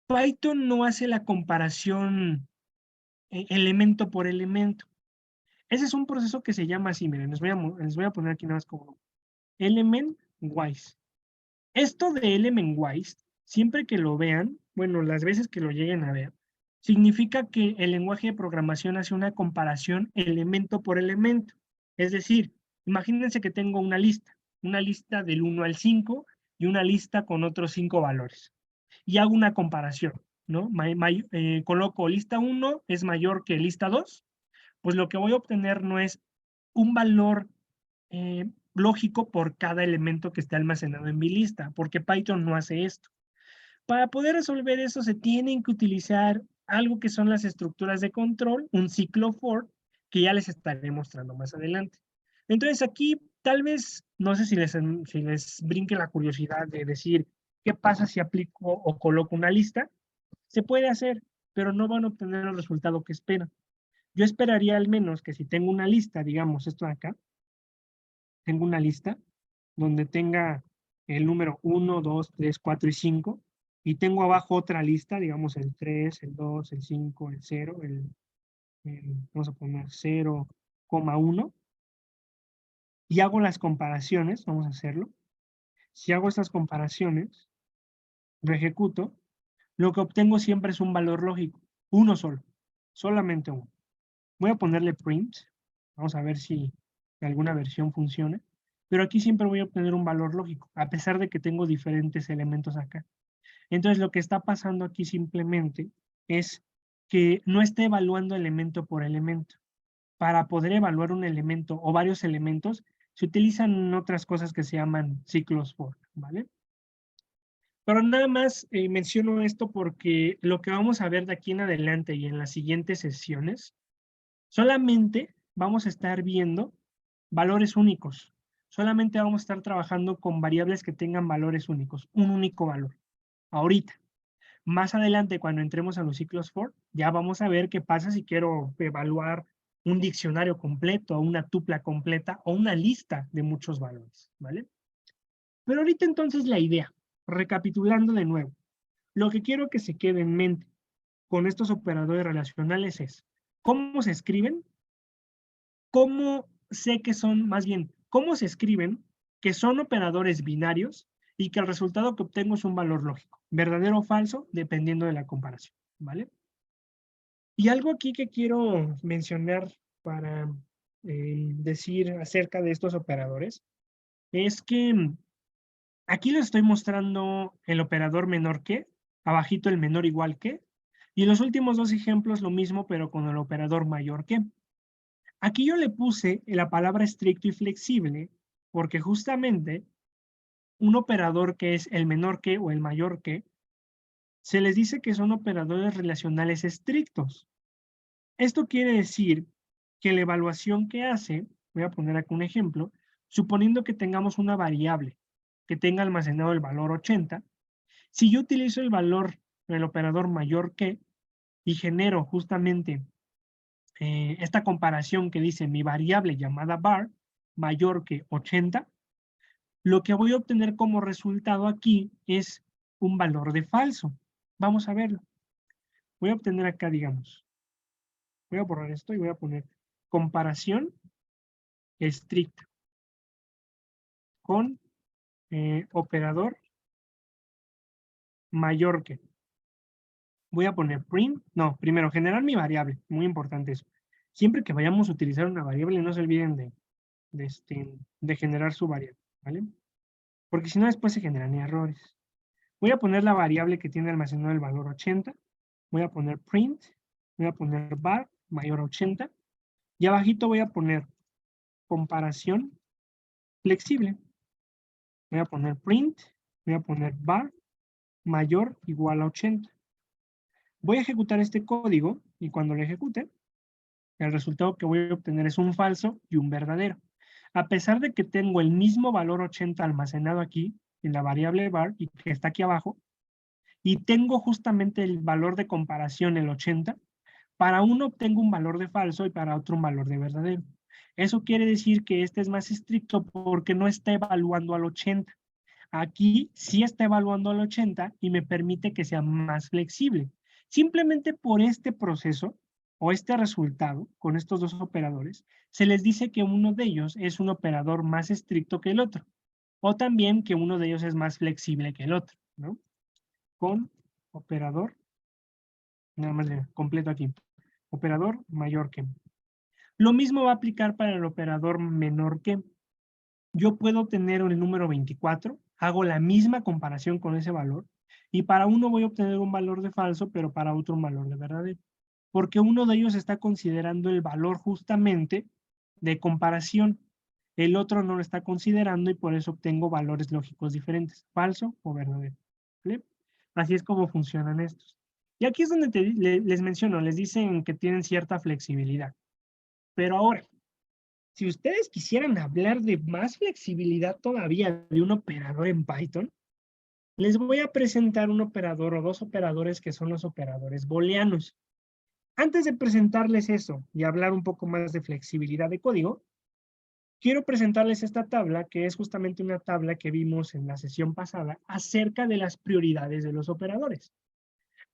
Python no hace la comparación elemento por elemento. Ese es un proceso que se llama así, miren, les voy a poner aquí nada más como element wise. Esto de element wise, siempre que lo vean, bueno, las veces que lo lleguen a ver, significa que el lenguaje de programación hace una comparación elemento por elemento. Es decir, imagínense que tengo una lista del 1 al 5 y una lista con otros 5 valores. Y hago una comparación, ¿no? Coloco lista 1 es mayor que lista 2, pues lo que voy a obtener no es un valor lógico por cada elemento que esté almacenado en mi lista, porque Python no hace esto. Para poder resolver eso se tienen que utilizar algo que son las estructuras de control, un ciclo for, que ya les estaré mostrando más adelante. Entonces aquí tal vez, no sé si les brinque la curiosidad de decir, ¿qué pasa si aplico o coloco una lista? Se puede hacer, pero no van a obtener el resultado que esperan. Yo esperaría al menos que si tengo una lista, digamos esto de acá, tengo una lista donde tenga el número 1, 2, 3, 4 y 5, y tengo abajo otra lista, digamos el 3, el 2, el 5, el 0, vamos a poner 0,1, y hago las comparaciones, vamos a hacerlo. Si hago estas comparaciones, lo ejecuto, lo que obtengo siempre es un valor lógico, uno solo, solamente uno. Voy a ponerle print, vamos a ver si alguna versión funciona, pero aquí siempre voy a obtener un valor lógico, a pesar de que tengo diferentes elementos acá. Entonces lo que está pasando aquí simplemente es que no está evaluando elemento por elemento. Para poder evaluar un elemento o varios elementos, se utilizan otras cosas que se llaman ciclos for, ¿vale? Pero nada más menciono esto porque lo que vamos a ver de aquí en adelante y en las siguientes sesiones, solamente vamos a estar viendo valores únicos. Solamente vamos a estar trabajando con variables que tengan valores únicos, un único valor. Ahorita. Más adelante, cuando entremos a los ciclos for, ya vamos a ver qué pasa si quiero evaluar un diccionario completo, una tupla completa o una lista de muchos valores, ¿vale? Pero ahorita entonces la idea, recapitulando de nuevo, lo que quiero que se quede en mente con estos operadores relacionales es cómo se escriben, cómo sé que son, más bien, cómo se escriben, que son operadores binarios y que el resultado que obtengo es un valor lógico, verdadero o falso, dependiendo de la comparación, ¿vale? Y algo aquí que quiero mencionar para decir acerca de estos operadores es que aquí les estoy mostrando el operador menor que, abajito el menor igual que, y en los últimos dos ejemplos lo mismo, pero con el operador mayor que. Aquí yo le puse la palabra estricto y flexible, porque justamente un operador que es el menor que o el mayor que, se les dice que son operadores relacionales estrictos. Esto quiere decir que la evaluación que hace, voy a poner aquí un ejemplo, suponiendo que tengamos una variable que tenga almacenado el valor 80, si yo utilizo el valor del operador mayor que y genero justamente esta comparación que dice mi variable llamada var mayor que 80, lo que voy a obtener como resultado aquí es un valor de falso. Vamos a verlo. Voy a obtener acá, digamos, voy a borrar esto y voy a poner comparación estricta con operador mayor que. Voy a poner print, no, primero generar mi variable, muy importante eso. Siempre que vayamos a utilizar una variable, no se olviden de generar su variable, ¿vale? Porque si no, después se generan errores. Voy a poner la variable que tiene almacenado el valor 80, voy a poner print, voy a poner var mayor a 80, y abajito voy a poner comparación flexible. Voy a poner print, voy a poner var mayor igual a 80. Voy a ejecutar este código y cuando lo ejecute, el resultado que voy a obtener es un falso y un verdadero. A pesar de que tengo el mismo valor 80 almacenado aquí en la variable var y que está aquí abajo, y tengo justamente el valor de comparación, el 80, para uno obtengo un valor de falso y para otro un valor de verdadero. Eso quiere decir que este es más estricto porque no está evaluando al 80. Aquí sí está evaluando al 80 y me permite que sea más flexible. Simplemente por este proceso o este resultado con estos dos operadores, se les dice que uno de ellos es un operador más estricto que el otro, o también que uno de ellos es más flexible que el otro, ¿no? Con operador, nada más completo aquí, operador mayor que. Lo mismo va a aplicar para el operador menor que. Yo puedo obtener el número 24, hago la misma comparación con ese valor, y para uno voy a obtener un valor de falso, pero para otro un valor de verdadero. Porque uno de ellos está considerando el valor justamente de comparación. El otro no lo está considerando y por eso obtengo valores lógicos diferentes, falso o verdadero. ¿Vale? Así es como funcionan estos. Y aquí es donde les menciono, les dicen que tienen cierta flexibilidad. Pero ahora, si ustedes quisieran hablar de más flexibilidad todavía de un operador en Python, les voy a presentar un operador o dos operadores que son los operadores booleanos. Antes de presentarles eso y hablar un poco más de flexibilidad de código, quiero presentarles esta tabla, que es justamente una tabla que vimos en la sesión pasada acerca de las prioridades de los operadores.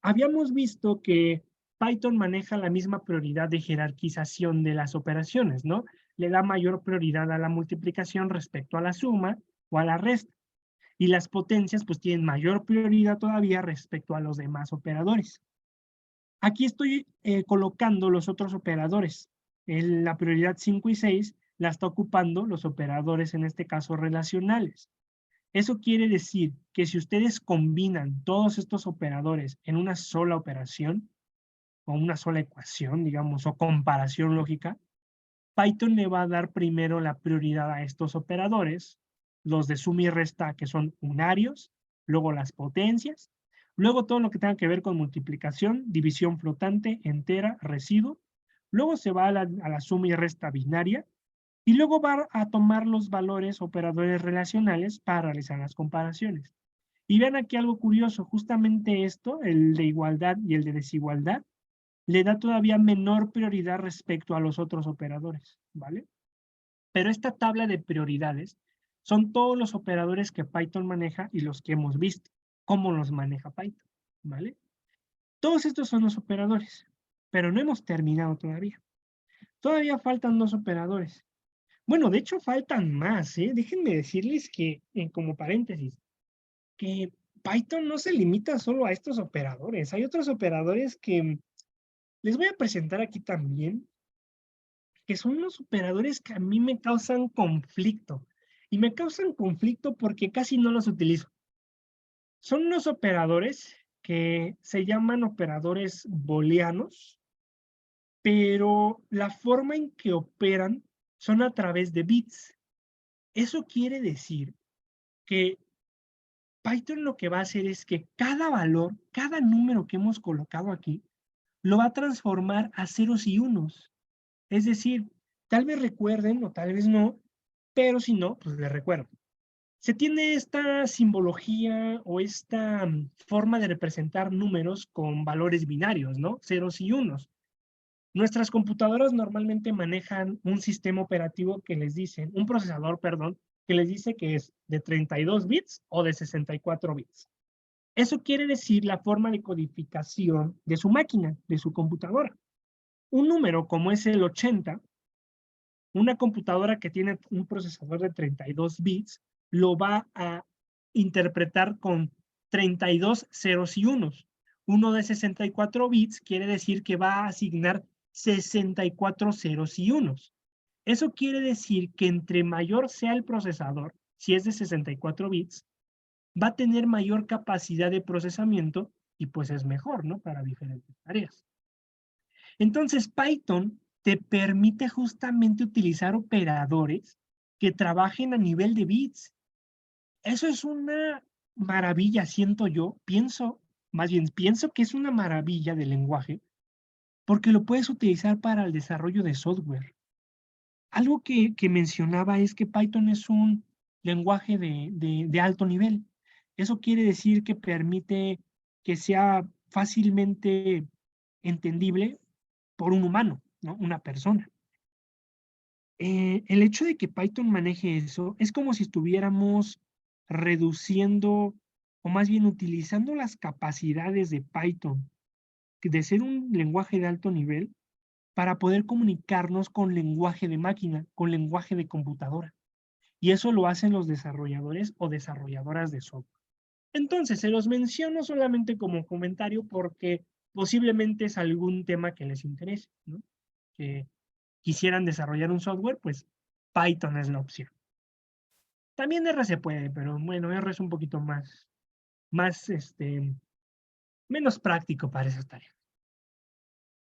Habíamos visto que Python maneja la misma prioridad de jerarquización de las operaciones, ¿no? Le da mayor prioridad a la multiplicación respecto a la suma o a la resta. Y las potencias pues tienen mayor prioridad todavía respecto a los demás operadores. Aquí estoy colocando los otros operadores. La prioridad 5 y 6 la está ocupando los operadores, en este caso relacionales. Eso quiere decir que si ustedes combinan todos estos operadores en una sola operación, o una sola ecuación, digamos, o comparación lógica, Python le va a dar primero la prioridad a estos operadores, los de suma y resta, que son unarios, luego las potencias, luego todo lo que tenga que ver con multiplicación, división flotante, entera, residuo, luego se va a la suma y resta binaria, y luego va a tomar los valores operadores relacionales para realizar las comparaciones. Y vean aquí algo curioso, justamente esto, el de igualdad y el de desigualdad, le da todavía menor prioridad respecto a los otros operadores, ¿vale? Pero esta tabla de prioridades son todos los operadores que Python maneja y los que hemos visto, cómo los maneja Python, ¿vale? Todos estos son los operadores, pero no hemos terminado todavía. Todavía faltan dos operadores. Bueno, de hecho faltan más, ¿eh? Déjenme decirles que, como paréntesis, que Python no se limita solo a estos operadores. Hay otros operadores que les voy a presentar aquí también, que son unos operadores que a mí me causan conflicto. Y me causan conflicto porque casi no los utilizo. Son unos operadores que se llaman operadores booleanos, pero la forma en que operan son a través de bits. Eso quiere decir que Python lo que va a hacer es que cada valor, cada número que hemos colocado aquí, lo va a transformar a ceros y unos. Es decir, tal vez recuerden o tal vez no, pero si no, pues les recuerdo. Se tiene esta simbología o esta forma de representar números con valores binarios, ¿no? Ceros y unos. Nuestras computadoras normalmente manejan un sistema operativo que les dice, un procesador, perdón, que les dice que es de 32 bits o de 64 bits. Eso quiere decir la forma de codificación de su máquina, de su computadora. Un número como es el 80, una computadora que tiene un procesador de 32 bits, lo va a interpretar con 32 ceros y unos. Uno de 64 bits quiere decir que va a asignar 64 ceros y unos. Eso quiere decir que entre mayor sea el procesador, si es de 64 bits, va a tener mayor capacidad de procesamiento y pues es mejor, ¿no? Para diferentes tareas. Entonces, Python te permite justamente utilizar operadores que trabajen a nivel de bits. Eso es una maravilla, siento yo, más bien pienso que es una maravilla del lenguaje, porque lo puedes utilizar para el desarrollo de software. Algo que mencionaba es que Python es un lenguaje de alto nivel. Eso quiere decir que permite que sea fácilmente entendible por un humano, ¿no? Una persona. El hecho de que Python maneje eso es como si estuviéramos reduciendo, o más bien utilizando las capacidades de Python, de ser un lenguaje de alto nivel, para poder comunicarnos con lenguaje de máquina, con lenguaje de computadora. Y eso lo hacen los desarrolladores o desarrolladoras de software. Entonces, se los menciono solamente como comentario porque posiblemente es algún tema que les interese, ¿no? Que quisieran desarrollar un software, pues Python es la opción. También R se puede, pero bueno, R es un poquito más menos práctico para esas tareas.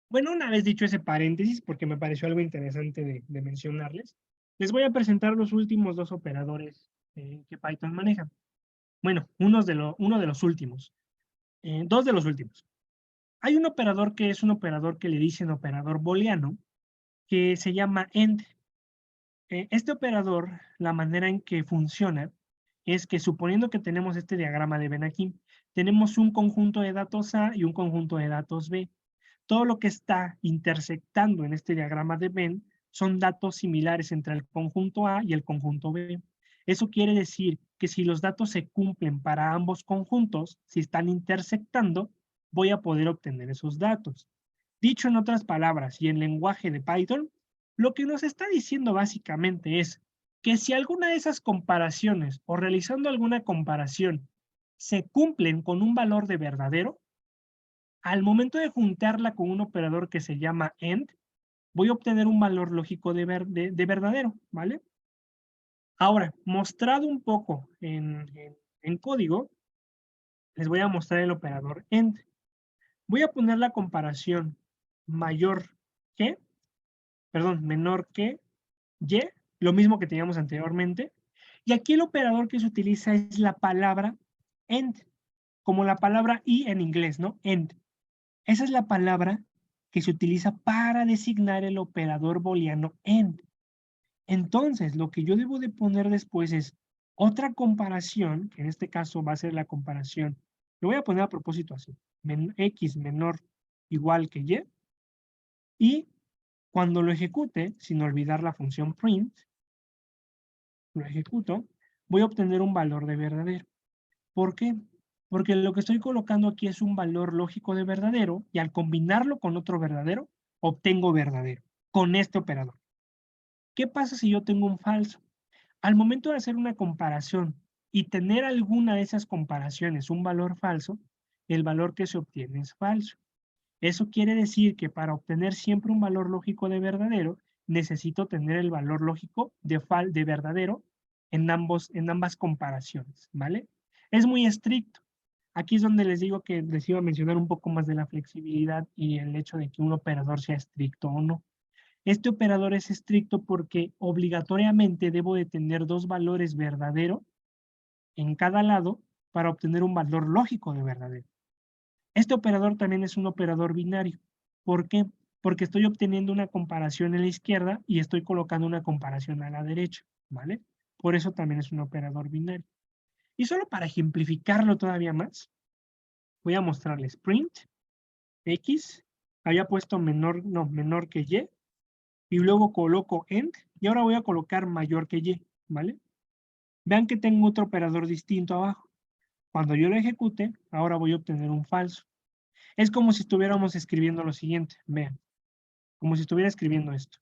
Bueno, una vez dicho ese paréntesis, porque me pareció algo interesante de mencionarles, les voy a presentar los últimos dos operadores que Python maneja. Bueno, uno de los últimos. Dos de los últimos. Hay un operador que es un operador que le dicen operador booleano, que se llama AND. Este operador, la manera en que funciona, es que suponiendo que tenemos este diagrama de Venn aquí, tenemos un conjunto de datos A y un conjunto de datos B. Todo lo que está intersectando en este diagrama de Venn son datos similares entre el conjunto A y el conjunto B. Eso quiere decir que si los datos se cumplen para ambos conjuntos, si están intersectando, voy a poder obtener esos datos. Dicho en otras palabras y en lenguaje de Python, lo que nos está diciendo básicamente es que si alguna de esas comparaciones o realizando alguna comparación se cumplen con un valor de verdadero, al momento de juntarla con un operador que se llama AND, voy a obtener un valor lógico de verdadero, ¿vale? Ahora, mostrado un poco en código, les voy a mostrar el operador AND. Voy a poner la comparación mayor que, perdón, menor que y, lo mismo que teníamos anteriormente. Y aquí el operador que se utiliza es la palabra AND, como la palabra y en inglés, ¿no? AND. Esa es la palabra que se utiliza para designar el operador booleano AND. Entonces, lo que yo debo de poner después es otra comparación, que en este caso va a ser la comparación. Lo voy a poner a propósito así. X menor igual que Y. Y cuando lo ejecute, sin olvidar la función print, lo ejecuto, voy a obtener un valor de verdadero. ¿Por qué? Porque lo que estoy colocando aquí es un valor lógico de verdadero y al combinarlo con otro verdadero, obtengo verdadero con este operador. ¿Qué pasa si yo tengo un falso? Al momento de hacer una comparación y tener alguna de esas comparaciones un valor falso, el valor que se obtiene es falso. Eso quiere decir que para obtener siempre un valor lógico de verdadero, necesito tener el valor lógico de verdadero en ambas comparaciones, ¿vale? Es muy estricto. Aquí es donde les digo que les iba a mencionar un poco más de la flexibilidad y el hecho de que un operador sea estricto o no. Este operador es estricto porque obligatoriamente debo de tener dos valores verdadero en cada lado para obtener un valor lógico de verdadero. Este operador también es un operador binario. ¿Por qué? Porque estoy obteniendo una comparación en la izquierda y estoy colocando una comparación a la derecha, ¿vale? Por eso también es un operador binario. Y solo para ejemplificarlo todavía más, voy a mostrarles print x, había puesto menor que y luego coloco end, y ahora voy a colocar mayor que y, ¿vale? Vean que tengo otro operador distinto abajo. Cuando yo lo ejecute, ahora voy a obtener un falso. Es como si estuviéramos escribiendo lo siguiente, vean, como si estuviera escribiendo esto.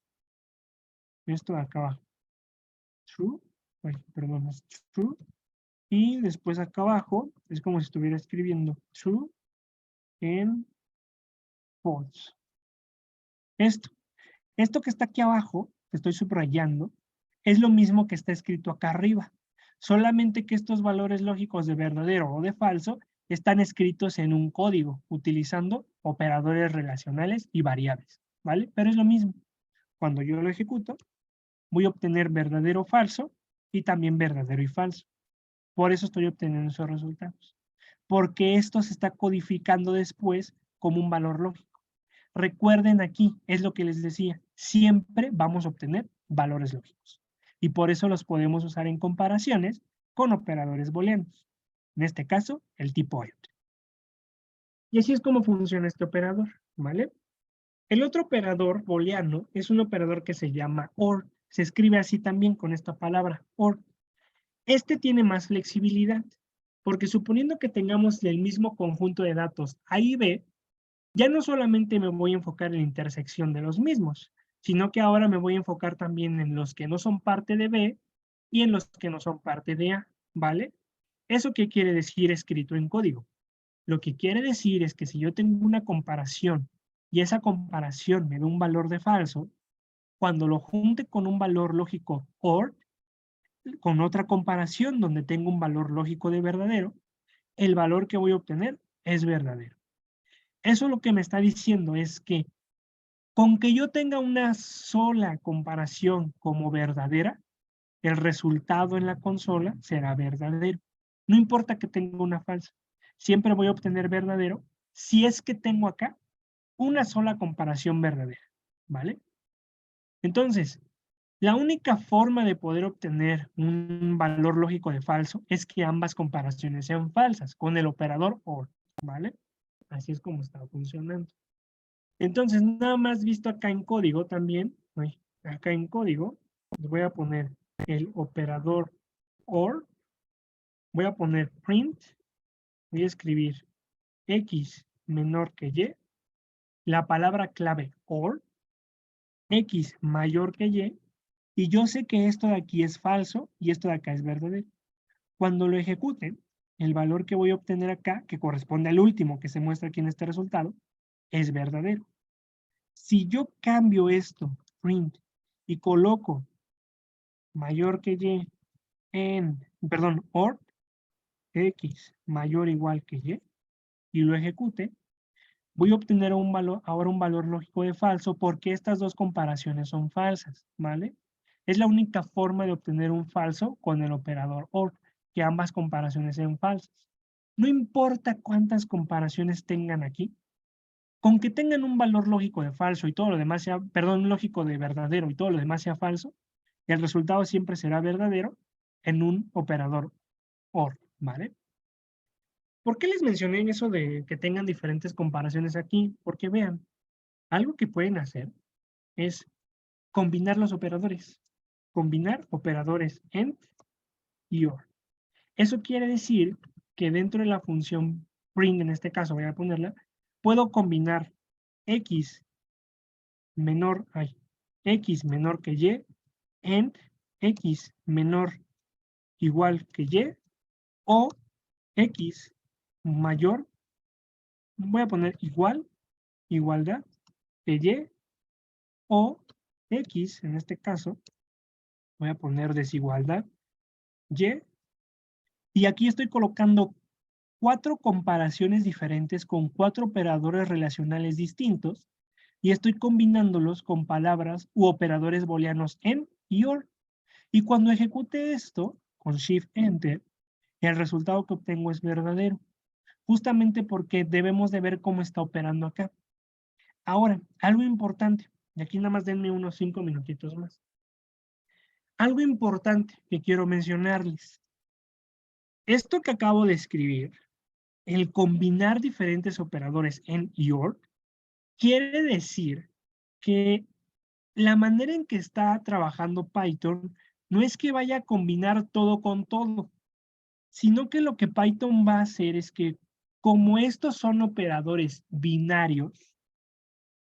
Esto de acá abajo. True, perdón, es true. Y después acá abajo, es como si estuviera escribiendo true en false. Esto que está aquí abajo, que estoy subrayando, es lo mismo que está escrito acá arriba. Solamente que estos valores lógicos de verdadero o de falso están escritos en un código, utilizando operadores relacionales y variables, ¿vale? Pero es lo mismo. Cuando yo lo ejecuto, voy a obtener verdadero o falso y también verdadero y falso. Por eso estoy obteniendo esos resultados. Porque esto se está codificando después como un valor lógico. Recuerden aquí, es lo que les decía, siempre vamos a obtener valores lógicos. Y por eso los podemos usar en comparaciones con operadores booleanos. En este caso, el tipo AND. Y así es como funciona este operador, ¿vale? El otro operador booleano es un operador que se llama OR. Se escribe así también con esta palabra, OR. Este tiene más flexibilidad, porque suponiendo que tengamos el mismo conjunto de datos A y B, ya no solamente me voy a enfocar en la intersección de los mismos, sino que ahora me voy a enfocar también en los que no son parte de B y en los que no son parte de A, ¿vale? ¿Eso qué quiere decir escrito en código? Lo que quiere decir es que si yo tengo una comparación y esa comparación me da un valor de falso, cuando lo junte con un valor lógico OR, con otra comparación donde tengo un valor lógico de verdadero, el valor que voy a obtener es verdadero. Eso lo que me está diciendo es que con que yo tenga una sola comparación como verdadera, el resultado en la consola será verdadero. No importa que tenga una falsa. Siempre voy a obtener verdadero si es que tengo acá una sola comparación verdadera, ¿vale? Entonces, La única forma de poder obtener un valor lógico de falso es que ambas comparaciones sean falsas con el operador OR, ¿vale? Así es como está funcionando. Entonces, nada más visto acá en código también, acá en código, les voy a poner el operador OR, voy a poner print, voy a escribir X menor que Y, la palabra clave OR, X mayor que Y, y yo sé que esto de aquí es falso y esto de acá es verdadero. Cuando lo ejecute, el valor que voy a obtener acá, que corresponde al último que se muestra aquí en este resultado, es verdadero. Si yo cambio esto, print, y coloco mayor que Y OR, X mayor o igual que Y, y lo ejecute, voy a obtener ahora un valor lógico de falso porque estas dos comparaciones son falsas, ¿vale? Es la única forma de obtener un falso con el operador OR, que ambas comparaciones sean falsas. No importa cuántas comparaciones tengan aquí, con que tengan un valor lógico de falso y todo lo demás sea, perdón, lógico de verdadero y todo lo demás sea falso, el resultado siempre será verdadero en un operador OR, ¿vale? ¿Por qué les mencioné eso de que tengan diferentes comparaciones aquí? Porque vean, algo que pueden hacer es combinar los operadores. Combinar operadores AND y OR. Eso quiere decir que dentro de la función print, en este caso voy a ponerla, puedo combinar X menor que Y AND X menor igual que Y o X mayor, voy a poner igual, igualdad de Y o X, en este caso, voy a poner desigualdad Y, y aquí estoy colocando 4 comparaciones diferentes con 4 operadores relacionales distintos, y estoy combinándolos con palabras u operadores booleanos AND y OR. Y cuando ejecute esto, con Shift Enter, el resultado que obtengo es verdadero, justamente porque debemos de ver cómo está operando acá. Ahora, algo importante, y aquí nada más denme unos 5 minutitos más. Algo importante que quiero mencionarles. Esto que acabo de escribir, el combinar diferentes operadores en y OR, quiere decir que la manera en que está trabajando Python no es que vaya a combinar todo con todo, sino que lo que Python va a hacer es que, como estos son operadores binarios,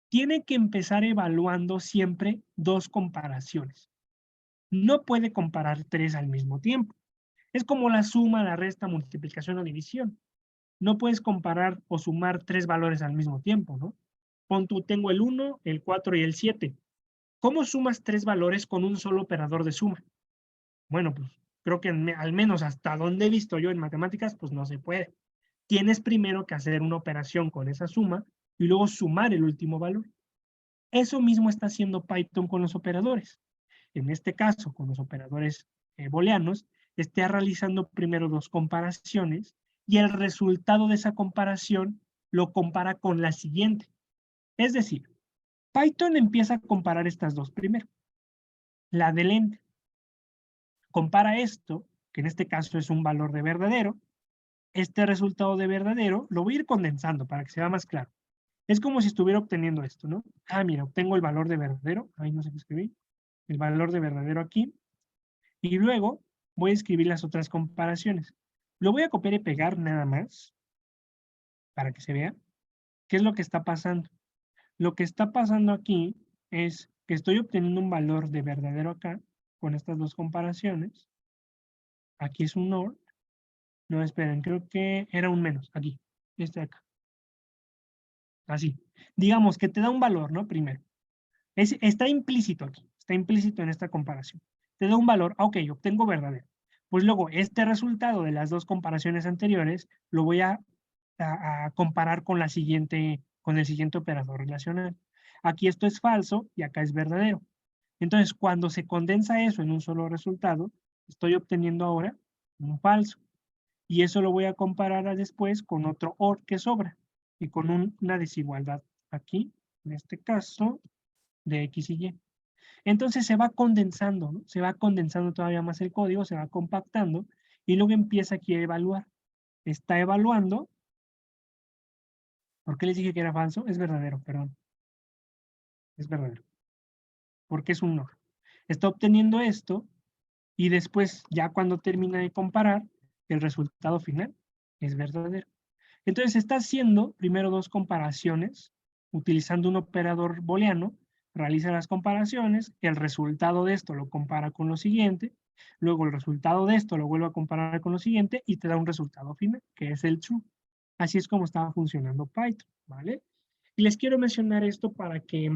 tiene que empezar evaluando siempre 2 comparaciones. No puede comparar 3 al mismo tiempo. Es como la suma, la resta, multiplicación o división. No puedes comparar o sumar 3 valores al mismo tiempo, ¿no? Pon tú, tengo el 1, el 4 y el 7. ¿Cómo sumas 3 valores con un solo operador de suma? Bueno, pues creo que al menos hasta donde he visto yo en matemáticas, pues no se puede. Tienes primero que hacer una operación con esa suma y luego sumar el último valor. Eso mismo está haciendo Python con los operadores. En este caso, con los operadores booleanos, está realizando primero 2 comparaciones y el resultado de esa comparación lo compara con la siguiente. Es decir, Python empieza a comparar estas 2 primero. La del end compara esto, que en este caso es un valor de verdadero. Este resultado de verdadero lo voy a ir condensando para que sea más claro. Es como si estuviera obteniendo esto, ¿no? Ah, mira, obtengo el valor de verdadero. Ahí no sé qué escribí. El valor de verdadero aquí. Y luego voy a escribir las otras comparaciones. Lo voy a copiar y pegar nada más para que se vea qué es lo que está pasando. Lo que está pasando aquí es que estoy obteniendo un valor de verdadero acá con estas 2 comparaciones. Aquí es un OR. No, esperen, creo que era un menos aquí. Este de acá. Así. Digamos que te da un valor, ¿no? Primero. Está implícito aquí. Está implícito en esta comparación. Te da un valor. Ok, obtengo verdadero. Pues luego, este resultado de las 2 comparaciones anteriores lo voy a comparar con el siguiente operador relacional. Aquí esto es falso y acá es verdadero. Entonces, cuando se condensa eso en un solo resultado, estoy obteniendo ahora un falso. Y eso lo voy a comparar después con otro OR que sobra y con una desigualdad aquí, en este caso, de X y Y. Entonces se va condensando, ¿no? Se va condensando todavía más el código, se va compactando, y luego empieza aquí a evaluar. Está evaluando. ¿Por qué les dije que era falso? Es verdadero, perdón. Es verdadero. Porque es un no. Está obteniendo esto, y después, ya cuando termina de comparar, el resultado final es verdadero. Entonces está haciendo primero dos comparaciones, utilizando un operador booleano, realiza las comparaciones, el resultado de esto lo compara con lo siguiente, luego el resultado de esto lo vuelve a comparar con lo siguiente y te da un resultado final, que es el true. Así es como estaba funcionando Python, ¿vale? Y les quiero mencionar esto para que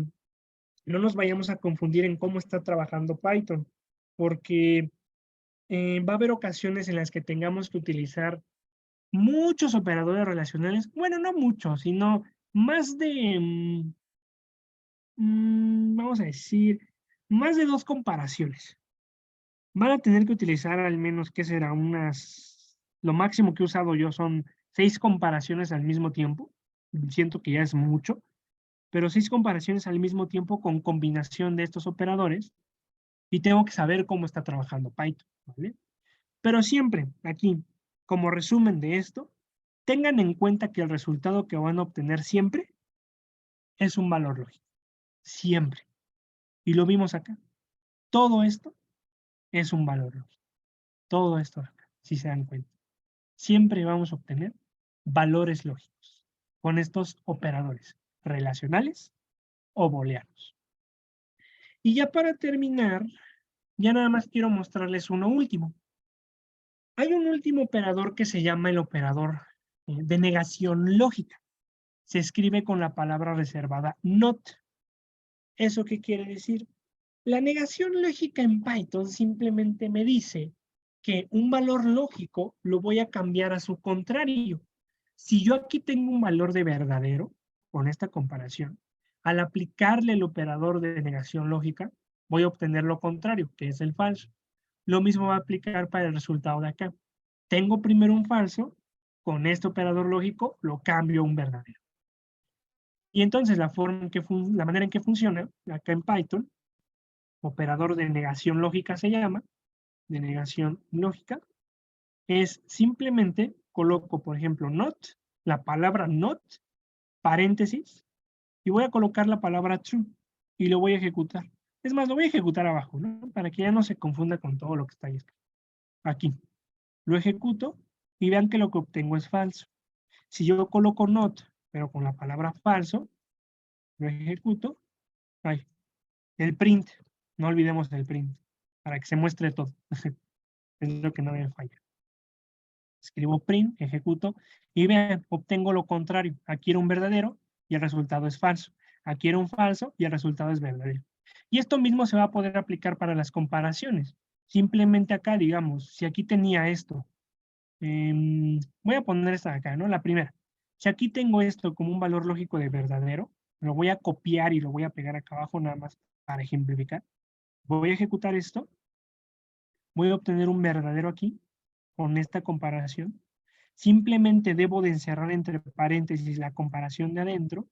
no nos vayamos a confundir en cómo está trabajando Python, porque va a haber ocasiones en las que tengamos que utilizar muchos operadores relacionales, bueno, no muchos, sino más de, vamos a decir, más de dos comparaciones. Van a tener que utilizar al menos, ¿qué será? Lo máximo que he usado yo son 6 comparaciones al mismo tiempo. Siento que ya es mucho, pero 6 comparaciones al mismo tiempo con combinación de estos operadores, y tengo que saber cómo está trabajando Python, ¿vale? Pero siempre, aquí, como resumen de esto, tengan en cuenta que el resultado que van a obtener siempre es un valor lógico. Siempre. Y lo vimos acá. Todo esto es un valor lógico. Todo esto acá, si se dan cuenta. Siempre vamos a obtener valores lógicos con estos operadores relacionales o booleanos. Y ya para terminar, ya nada más quiero mostrarles uno último. Hay un último operador que se llama el operador de negación lógica. Se escribe con la palabra reservada not. ¿Eso qué quiere decir? La negación lógica en Python simplemente me dice que un valor lógico lo voy a cambiar a su contrario. Si yo aquí tengo un valor de verdadero, con esta comparación, al aplicarle el operador de negación lógica, voy a obtener lo contrario, que es el falso. Lo mismo va a aplicar para el resultado de acá. Tengo primero un falso, con este operador lógico lo cambio a un verdadero. Y entonces la manera en que funciona acá en Python, operador de negación lógica se llama, de negación lógica, es simplemente coloco, por ejemplo, not, la palabra not, paréntesis, y voy a colocar la palabra true, y lo voy a ejecutar. Es más, lo voy a ejecutar abajo, ¿no? Para que ya no se confunda con todo lo que está ahí escrito. Aquí. Lo ejecuto, y vean que lo que obtengo es falso. Si yo coloco not, pero con la palabra falso, lo ejecuto, ahí, el print, no olvidemos el print, para que se muestre todo. Es lo que no debe fallar. Escribo print, ejecuto, y vean, obtengo lo contrario. Aquí era un verdadero y el resultado es falso. Aquí era un falso y el resultado es verdadero. Y esto mismo se va a poder aplicar para las comparaciones. Simplemente acá, digamos, si aquí tenía esto, voy a poner esta de acá, ¿no? La primera. Si aquí tengo esto como un valor lógico de verdadero, lo voy a copiar y lo voy a pegar acá abajo nada más para ejemplificar. Voy a ejecutar esto, voy a obtener un verdadero aquí con esta comparación. Simplemente debo de encerrar entre paréntesis la comparación de adentro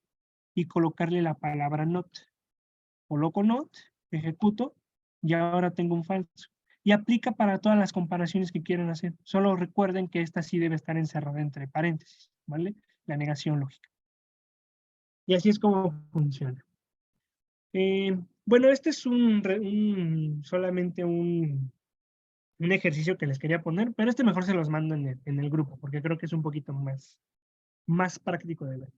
y colocarle la palabra not. Coloco not, ejecuto y ahora tengo un falso. Y aplica para todas las comparaciones que quieran hacer. Solo recuerden que esta sí debe estar encerrada entre paréntesis, ¿vale? La negación lógica. Y así es como funciona. Bueno, este es solamente un ejercicio que les quería poner, pero este mejor se los mando en el grupo, porque creo que es un poquito más práctico de ver.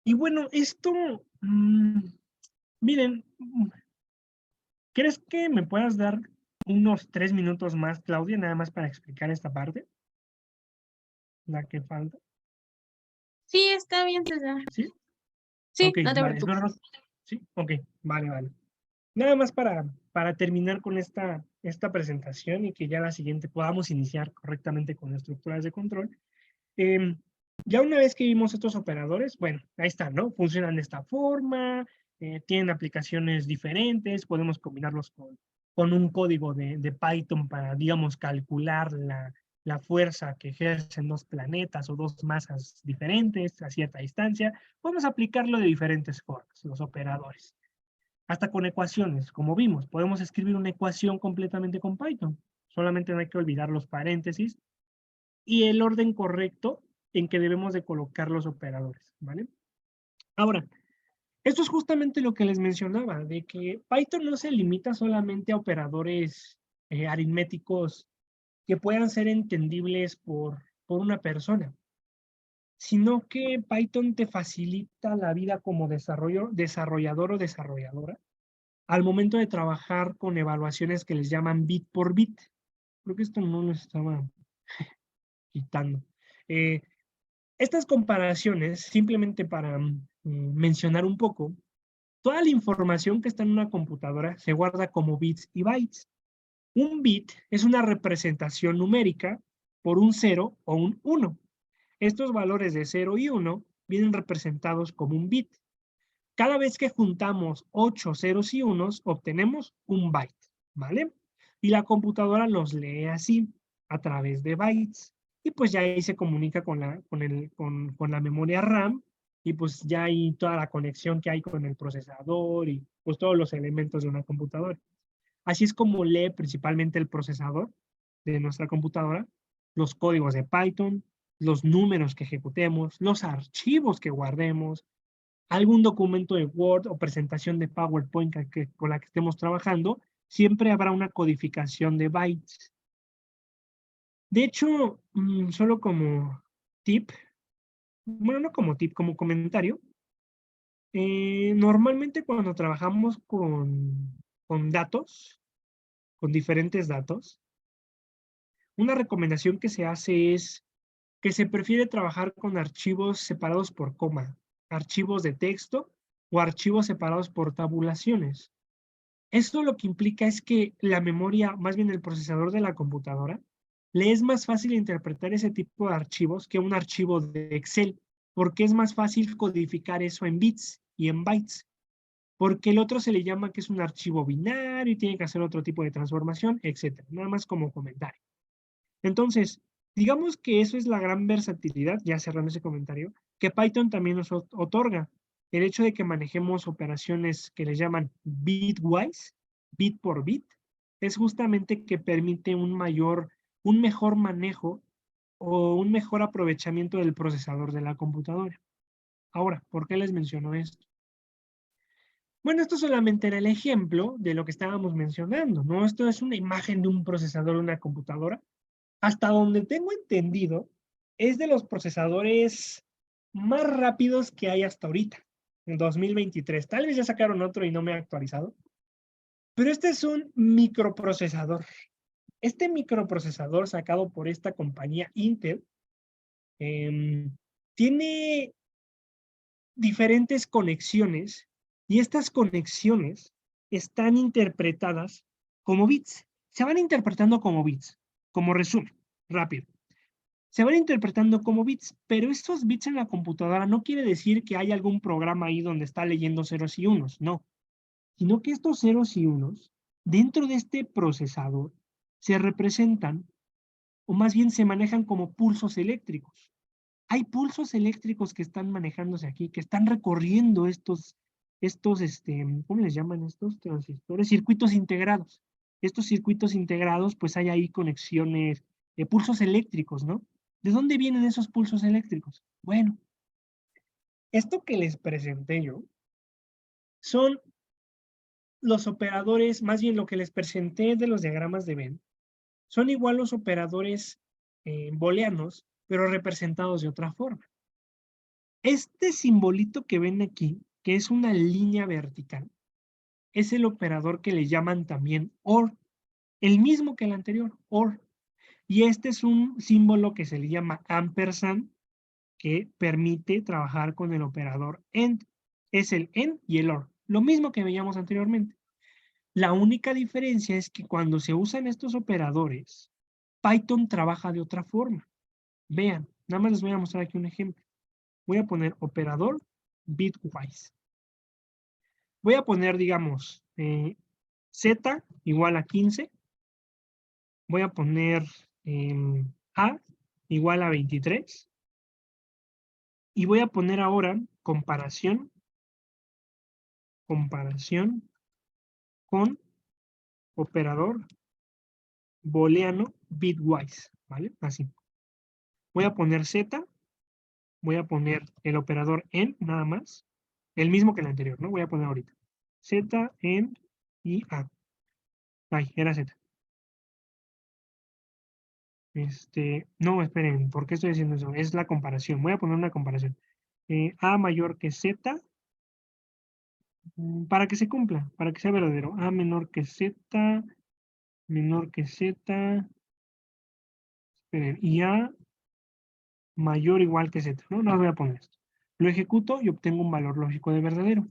Y bueno, esto, miren, ¿crees que me puedas dar unos 3 minutos más, Claudia, nada más para explicar esta parte? La que falta. Sí, está bien, César. ¿Sí? Sí, Ok, no te vale. preocupes. Sí, ok, vale. Nada más para terminar con esta presentación y que ya la siguiente podamos iniciar correctamente con estructuras de control. Ya una vez que vimos estos operadores, bueno, ahí están, ¿no? Funcionan de esta forma, tienen aplicaciones diferentes, podemos combinarlos con un código de Python para, digamos, calcular la fuerza que ejercen dos planetas o dos masas diferentes a cierta distancia. Podemos aplicarlo de diferentes formas, los operadores. hasta con ecuaciones, como vimos. Podemos escribir una ecuación completamente con Python. Solamente no hay que olvidar los paréntesis y el orden correcto en que debemos de colocar los operadores, ¿vale? Ahora, esto es justamente lo que les mencionaba, de que Python no se limita solamente a operadores aritméticos que puedan ser entendibles por una persona, sino que Python te facilita la vida como desarrollador o desarrolladora al momento de trabajar con evaluaciones que les llaman bit por bit. Creo que esto no lo estaba quitando. Estas comparaciones, simplemente para mencionar un poco, toda la información que está en una computadora se guarda como bits y bytes. Un bit es una representación numérica por un 0 o un 1. Estos valores de 0 y 1 vienen representados como un bit. Cada vez que juntamos 8 ceros y unos, obtenemos un byte, ¿vale? Y la computadora los lee así, a través de bytes. Y pues ya ahí se comunica con la memoria RAM, y pues ya hay toda la conexión que hay con el procesador y pues todos los elementos de una computadora. Así es como lee principalmente el procesador de nuestra computadora, los códigos de Python, los números que ejecutemos, los archivos que guardemos, algún documento de Word o presentación de PowerPoint con la que estemos trabajando, siempre habrá una codificación de bytes. De hecho, solo como tip, bueno, no como tip, como comentario, normalmente cuando trabajamos con datos, con diferentes datos, una recomendación que se hace es que se prefiere trabajar con archivos separados por coma, archivos de texto o archivos separados por tabulaciones. Esto lo que implica es que la memoria, más bien el procesador de la computadora, le es más fácil interpretar ese tipo de archivos que un archivo de Excel, porque es más fácil codificar eso en bits y en bytes, porque el otro se le llama que es un archivo binario y tiene que hacer otro tipo de transformación, etc. Nada más como comentario. Entonces, digamos que eso es la gran versatilidad, ya cerrando ese comentario, que Python también nos otorga. El hecho de que manejemos operaciones que les llaman bitwise, bit por bit, es justamente que permite un mejor manejo o un mejor aprovechamiento del procesador de la computadora. Ahora, ¿por qué les menciono esto? Bueno, esto solamente era el ejemplo de lo que estábamos mencionando, ¿no? Esto es una imagen de un procesador de una computadora. Hasta donde tengo entendido, es de los procesadores más rápidos que hay hasta ahorita, en 2023. Tal vez ya sacaron otro y no me he actualizado. Pero este es un microprocesador. Este microprocesador sacado por esta compañía Intel tiene diferentes conexiones y estas conexiones están interpretadas como bits. Se van interpretando como bits, como resumen, rápido. Se van interpretando como bits, pero estos bits en la computadora no quiere decir que hay algún programa ahí donde está leyendo ceros y unos, no. Sino que estos ceros y unos, dentro de este procesador, se representan, o más bien se manejan como pulsos eléctricos. Hay pulsos eléctricos que están manejándose aquí, que están recorriendo ¿cómo les llaman estos transistores? Circuitos integrados. Estos circuitos integrados, pues hay ahí conexiones, pulsos eléctricos, ¿no? ¿De dónde vienen esos pulsos eléctricos? Bueno, esto que les presenté yo son los operadores, más bien lo que les presenté de los diagramas de Venn, son igual los operadores booleanos, pero representados de otra forma. Este simbolito que ven aquí, que es una línea vertical, es el operador que le llaman también OR, el mismo que el anterior, OR. Y este es un símbolo que se le llama ampersand, que permite trabajar con el operador AND. Es el AND y el OR, lo mismo que veíamos anteriormente. La única diferencia es que cuando se usan estos operadores, Python trabaja de otra forma. Vean, nada más les voy a mostrar aquí un ejemplo. Voy a poner operador bitwise. Voy a poner, digamos, Z igual a 15. Voy a poner A igual a 23. Y voy a poner ahora comparación con operador booleano bitwise, ¿vale? Así. Voy a poner Z, voy a poner el operador en nada más, el mismo que el anterior, ¿no? Voy a poner ahorita. Z, en y A. Ay, era Z. No, esperen, ¿por qué estoy haciendo eso? Es la comparación. Voy a poner una comparación. A mayor que Z, para que se cumpla, para que sea verdadero. A menor que Z, menor que Z, esperen, y A mayor o igual que Z, ¿no? No voy a poner esto. Lo ejecuto y obtengo un valor lógico de verdadero.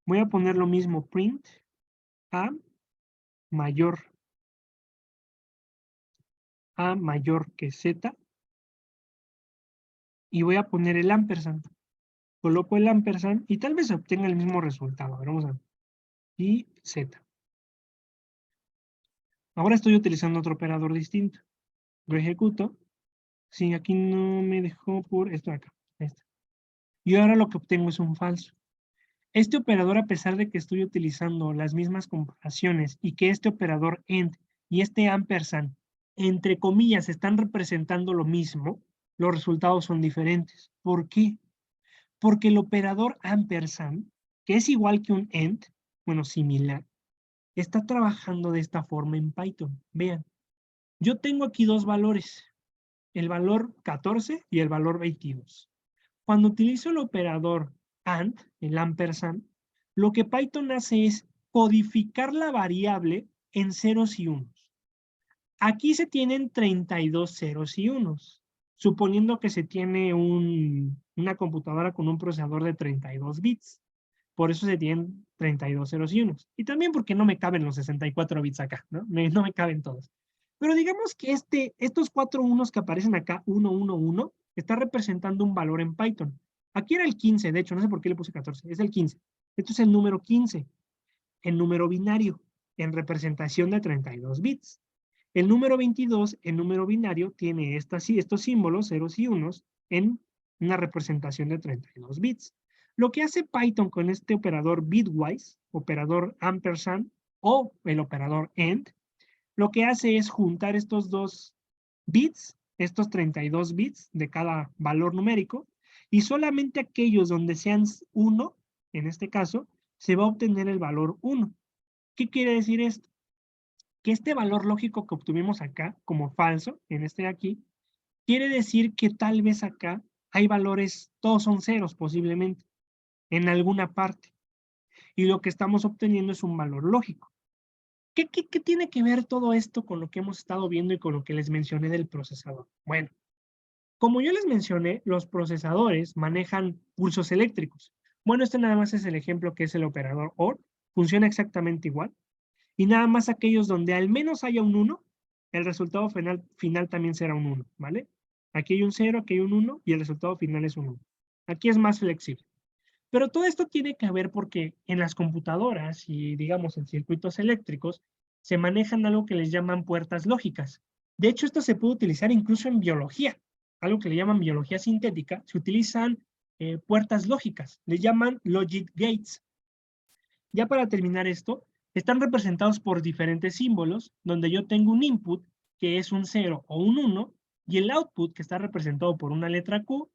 Voy a poner lo mismo, print A mayor que Z, y voy a poner el ampersand. Coloco el ampersand y tal vez obtenga el mismo resultado. A ver, vamos a ver. Y Z. Ahora estoy utilizando otro operador distinto. Lo ejecuto. Sí, aquí no me dejó por esto de acá. Este. Y ahora lo que obtengo es un falso. Este operador, a pesar de que estoy utilizando las mismas comparaciones y que este operador AND y este ampersand, entre comillas, están representando lo mismo, los resultados son diferentes. ¿Por qué? Porque el operador ampersand, que es igual que un AND, bueno, similar, está trabajando de esta forma en Python. Vean, yo tengo aquí dos valores, el valor 14 y el valor 22. Cuando utilizo el operador AND, el ampersand, lo que Python hace es codificar la variable en ceros y unos. Aquí se tienen 32 ceros y unos, suponiendo que se tiene una computadora con un procesador de 32 bits. Por eso se tienen 32 ceros y unos. Y también porque no me caben los 64 bits acá, ¿no? No me caben todos. Pero digamos que estos 4 unos que aparecen acá, 1, 1, 1, está representando un valor en Python. Aquí era el 15, de hecho, no sé por qué le puse 14, es el 15. Esto es el número 15, en número binario, en representación de 32 bits. El número 22, en número binario, tiene estos símbolos, ceros y unos, en una representación de 32 bits. Lo que hace Python con este operador bitwise, operador ampersand o el operador AND, lo que hace es juntar estos dos bits, estos 32 bits de cada valor numérico, y solamente aquellos donde sean 1, en este caso, se va a obtener el valor 1. ¿Qué quiere decir esto? Que este valor lógico que obtuvimos acá, como falso, en este de aquí, quiere decir que tal vez acá hay valores, todos son ceros posiblemente, en alguna parte. Y lo que estamos obteniendo es un valor lógico. ¿Qué tiene que ver todo esto con lo que hemos estado viendo y con lo que les mencioné del procesador? Bueno, como yo les mencioné, los procesadores manejan pulsos eléctricos. Bueno, este nada más es el ejemplo que es el operador OR. Funciona exactamente igual. Y nada más aquellos donde al menos haya un 1, el resultado final también será un 1, ¿vale? Aquí hay un 0, aquí hay un 1 y el resultado final es un 1. Aquí es más flexible. Pero todo esto tiene que ver porque en las computadoras y digamos en circuitos eléctricos se manejan algo que les llaman puertas lógicas. De hecho, esto se puede utilizar incluso en biología, algo que le llaman biología sintética. Se utilizan puertas lógicas, le llaman logic gates. Ya para terminar esto, están representados por diferentes símbolos, donde yo tengo un input, que es un 0 o un 1, y el output, que está representado por una letra Q,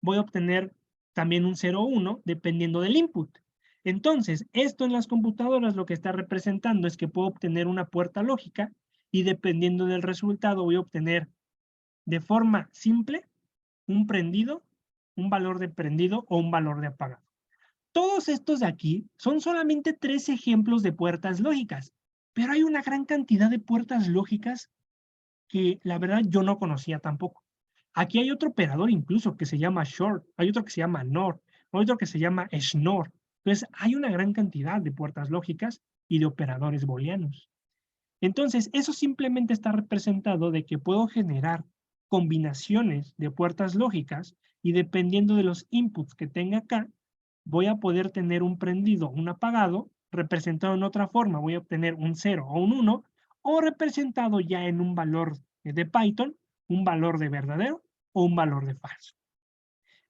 voy a obtener también un 0 o 1, dependiendo del input. Entonces, esto en las computadoras lo que está representando es que puedo obtener una puerta lógica, y dependiendo del resultado voy a obtener de forma simple un prendido, un valor de prendido o un valor de apagado. Todos estos de aquí son solamente 3 ejemplos de puertas lógicas, pero hay una gran cantidad de puertas lógicas que la verdad yo no conocía tampoco. Aquí hay otro operador incluso que se llama short, hay otro que se llama nor, hay otro que se llama schnorr. Entonces hay una gran cantidad de puertas lógicas y de operadores booleanos. Entonces eso simplemente está representado de que puedo generar combinaciones de puertas lógicas y dependiendo de los inputs que tenga acá, voy a poder tener un prendido, un apagado, representado en otra forma, voy a obtener un 0 o un 1, o representado ya en un valor de Python, un valor de verdadero o un valor de falso.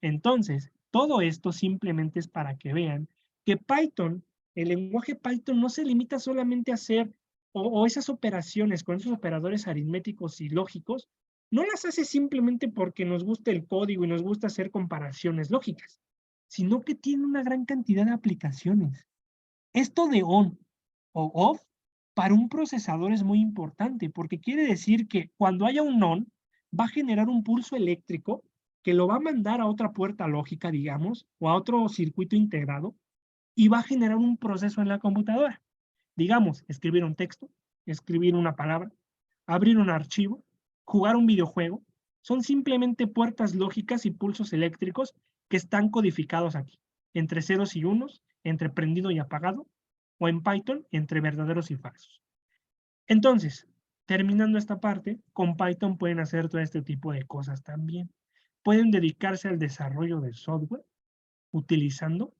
Entonces, todo esto simplemente es para que vean que Python el lenguaje Python no se limita solamente a hacer o esas operaciones con esos operadores aritméticos y lógicos, no las hace simplemente porque nos gusta el código y nos gusta hacer comparaciones lógicas, sino que tiene una gran cantidad de aplicaciones. Esto de on o off para un procesador es muy importante porque quiere decir que cuando haya un on, va a generar un pulso eléctrico que lo va a mandar a otra puerta lógica, digamos, o a otro circuito integrado, y va a generar un proceso en la computadora. Digamos, escribir un texto, escribir una palabra, abrir un archivo, jugar un videojuego. Son simplemente puertas lógicas y pulsos eléctricos que están codificados aquí, entre ceros y unos, entre prendido y apagado, o en Python, entre verdaderos y falsos. Entonces, terminando esta parte, con Python pueden hacer todo este tipo de cosas también. Pueden dedicarse al desarrollo de software utilizando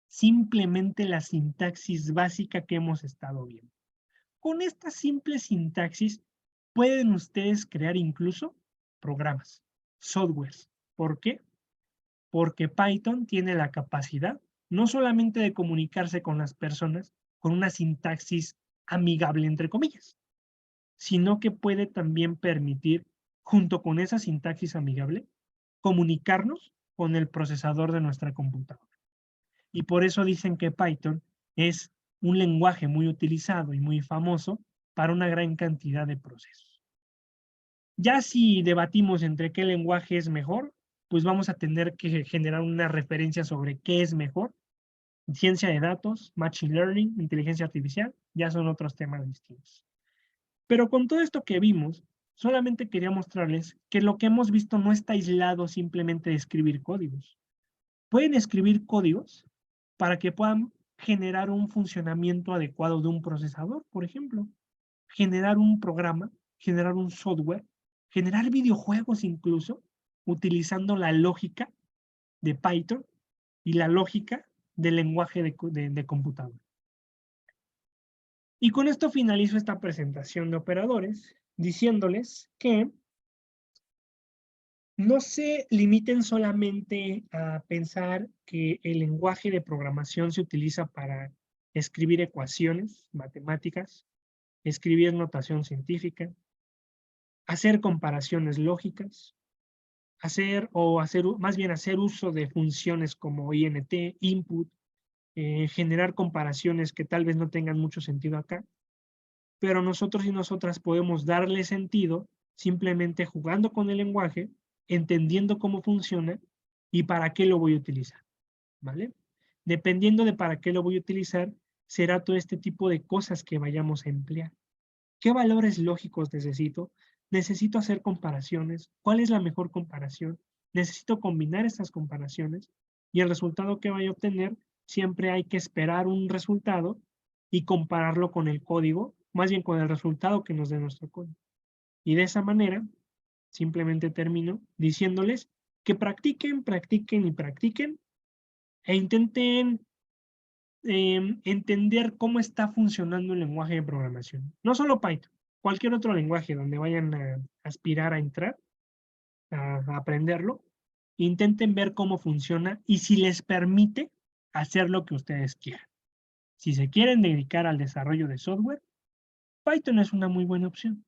simplemente la sintaxis básica que hemos estado viendo. Con esta simple sintaxis pueden ustedes crear incluso programas, softwares. ¿Por qué? Porque Python tiene la capacidad no solamente de comunicarse con las personas con una sintaxis amigable, entre comillas, sino que puede también permitir, junto con esa sintaxis amigable, comunicarnos con el procesador de nuestra computadora. Y por eso dicen que Python es un lenguaje muy utilizado y muy famoso para una gran cantidad de procesos. Ya si debatimos entre qué lenguaje es mejor, pues vamos a tener que generar una referencia sobre qué es mejor. Ciencia de datos, machine learning, inteligencia artificial, ya son otros temas distintos. Pero con todo esto que vimos, solamente quería mostrarles que lo que hemos visto no está aislado simplemente de escribir códigos. Pueden escribir códigos para que puedan generar un funcionamiento adecuado de un procesador, por ejemplo. Generar un programa, generar un software, generar videojuegos incluso, utilizando la lógica de Python y la lógica del lenguaje de computador. Y con esto finalizo esta presentación de operadores, diciéndoles que no se limiten solamente a pensar que el lenguaje de programación se utiliza para escribir ecuaciones matemáticas, escribir notación científica, hacer comparaciones lógicas, más bien hacer uso de funciones como int, input, generar comparaciones que tal vez no tengan mucho sentido acá, pero nosotros y nosotras podemos darle sentido simplemente jugando con el lenguaje, entendiendo cómo funciona y para qué lo voy a utilizar, ¿vale? Dependiendo de para qué lo voy a utilizar, será todo este tipo de cosas que vayamos a emplear. ¿Qué valores lógicos necesito? Necesito hacer comparaciones. ¿Cuál es la mejor comparación? Necesito combinar estas comparaciones y el resultado que vaya a obtener, siempre hay que esperar un resultado y compararlo con el código, más bien con el resultado que nos dé nuestro código. Y de esa manera, simplemente termino diciéndoles que practiquen, practiquen y practiquen e intenten entender cómo está funcionando el lenguaje de programación. No solo Python, cualquier otro lenguaje donde vayan a aspirar a entrar, a aprenderlo, intenten ver cómo funciona y si les permite hacer lo que ustedes quieran. Si se quieren dedicar al desarrollo de software, Python es una muy buena opción.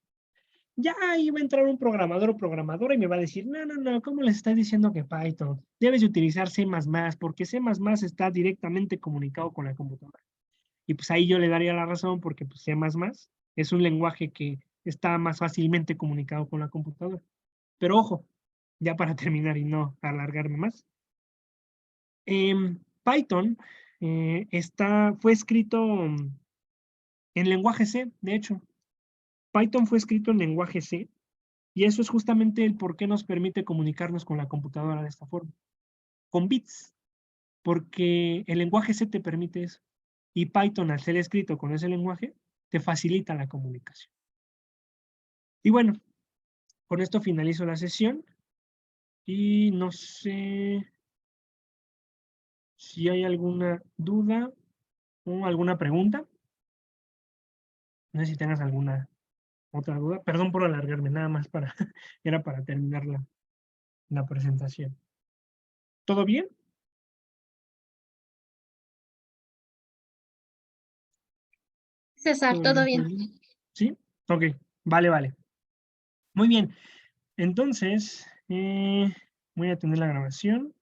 Ya ahí va a entrar un programador o programadora y me va a decir, no, no, no, ¿cómo les está diciendo que Python? Debes de utilizar C++, porque C++ está directamente comunicado con la computadora. Y pues ahí yo le daría la razón porque pues, C++ es un lenguaje que está más fácilmente comunicado con la computadora. Pero ojo, ya para terminar y no alargarme más, Python fue escrito en lenguaje C, de hecho. Python fue escrito en lenguaje C y eso es justamente el por qué nos permite comunicarnos con la computadora de esta forma, con bits, porque el lenguaje C te permite eso. Y Python, al ser escrito con ese lenguaje, te facilita la comunicación. Y bueno, con esto finalizo la sesión y no sé si hay alguna duda o alguna pregunta. No sé si tengas alguna otra duda. Perdón por alargarme, nada más era para terminar la presentación. ¿Todo bien? César, todo bien. ¿Sí? Ok, vale. Muy bien. Entonces, voy a tener la grabación.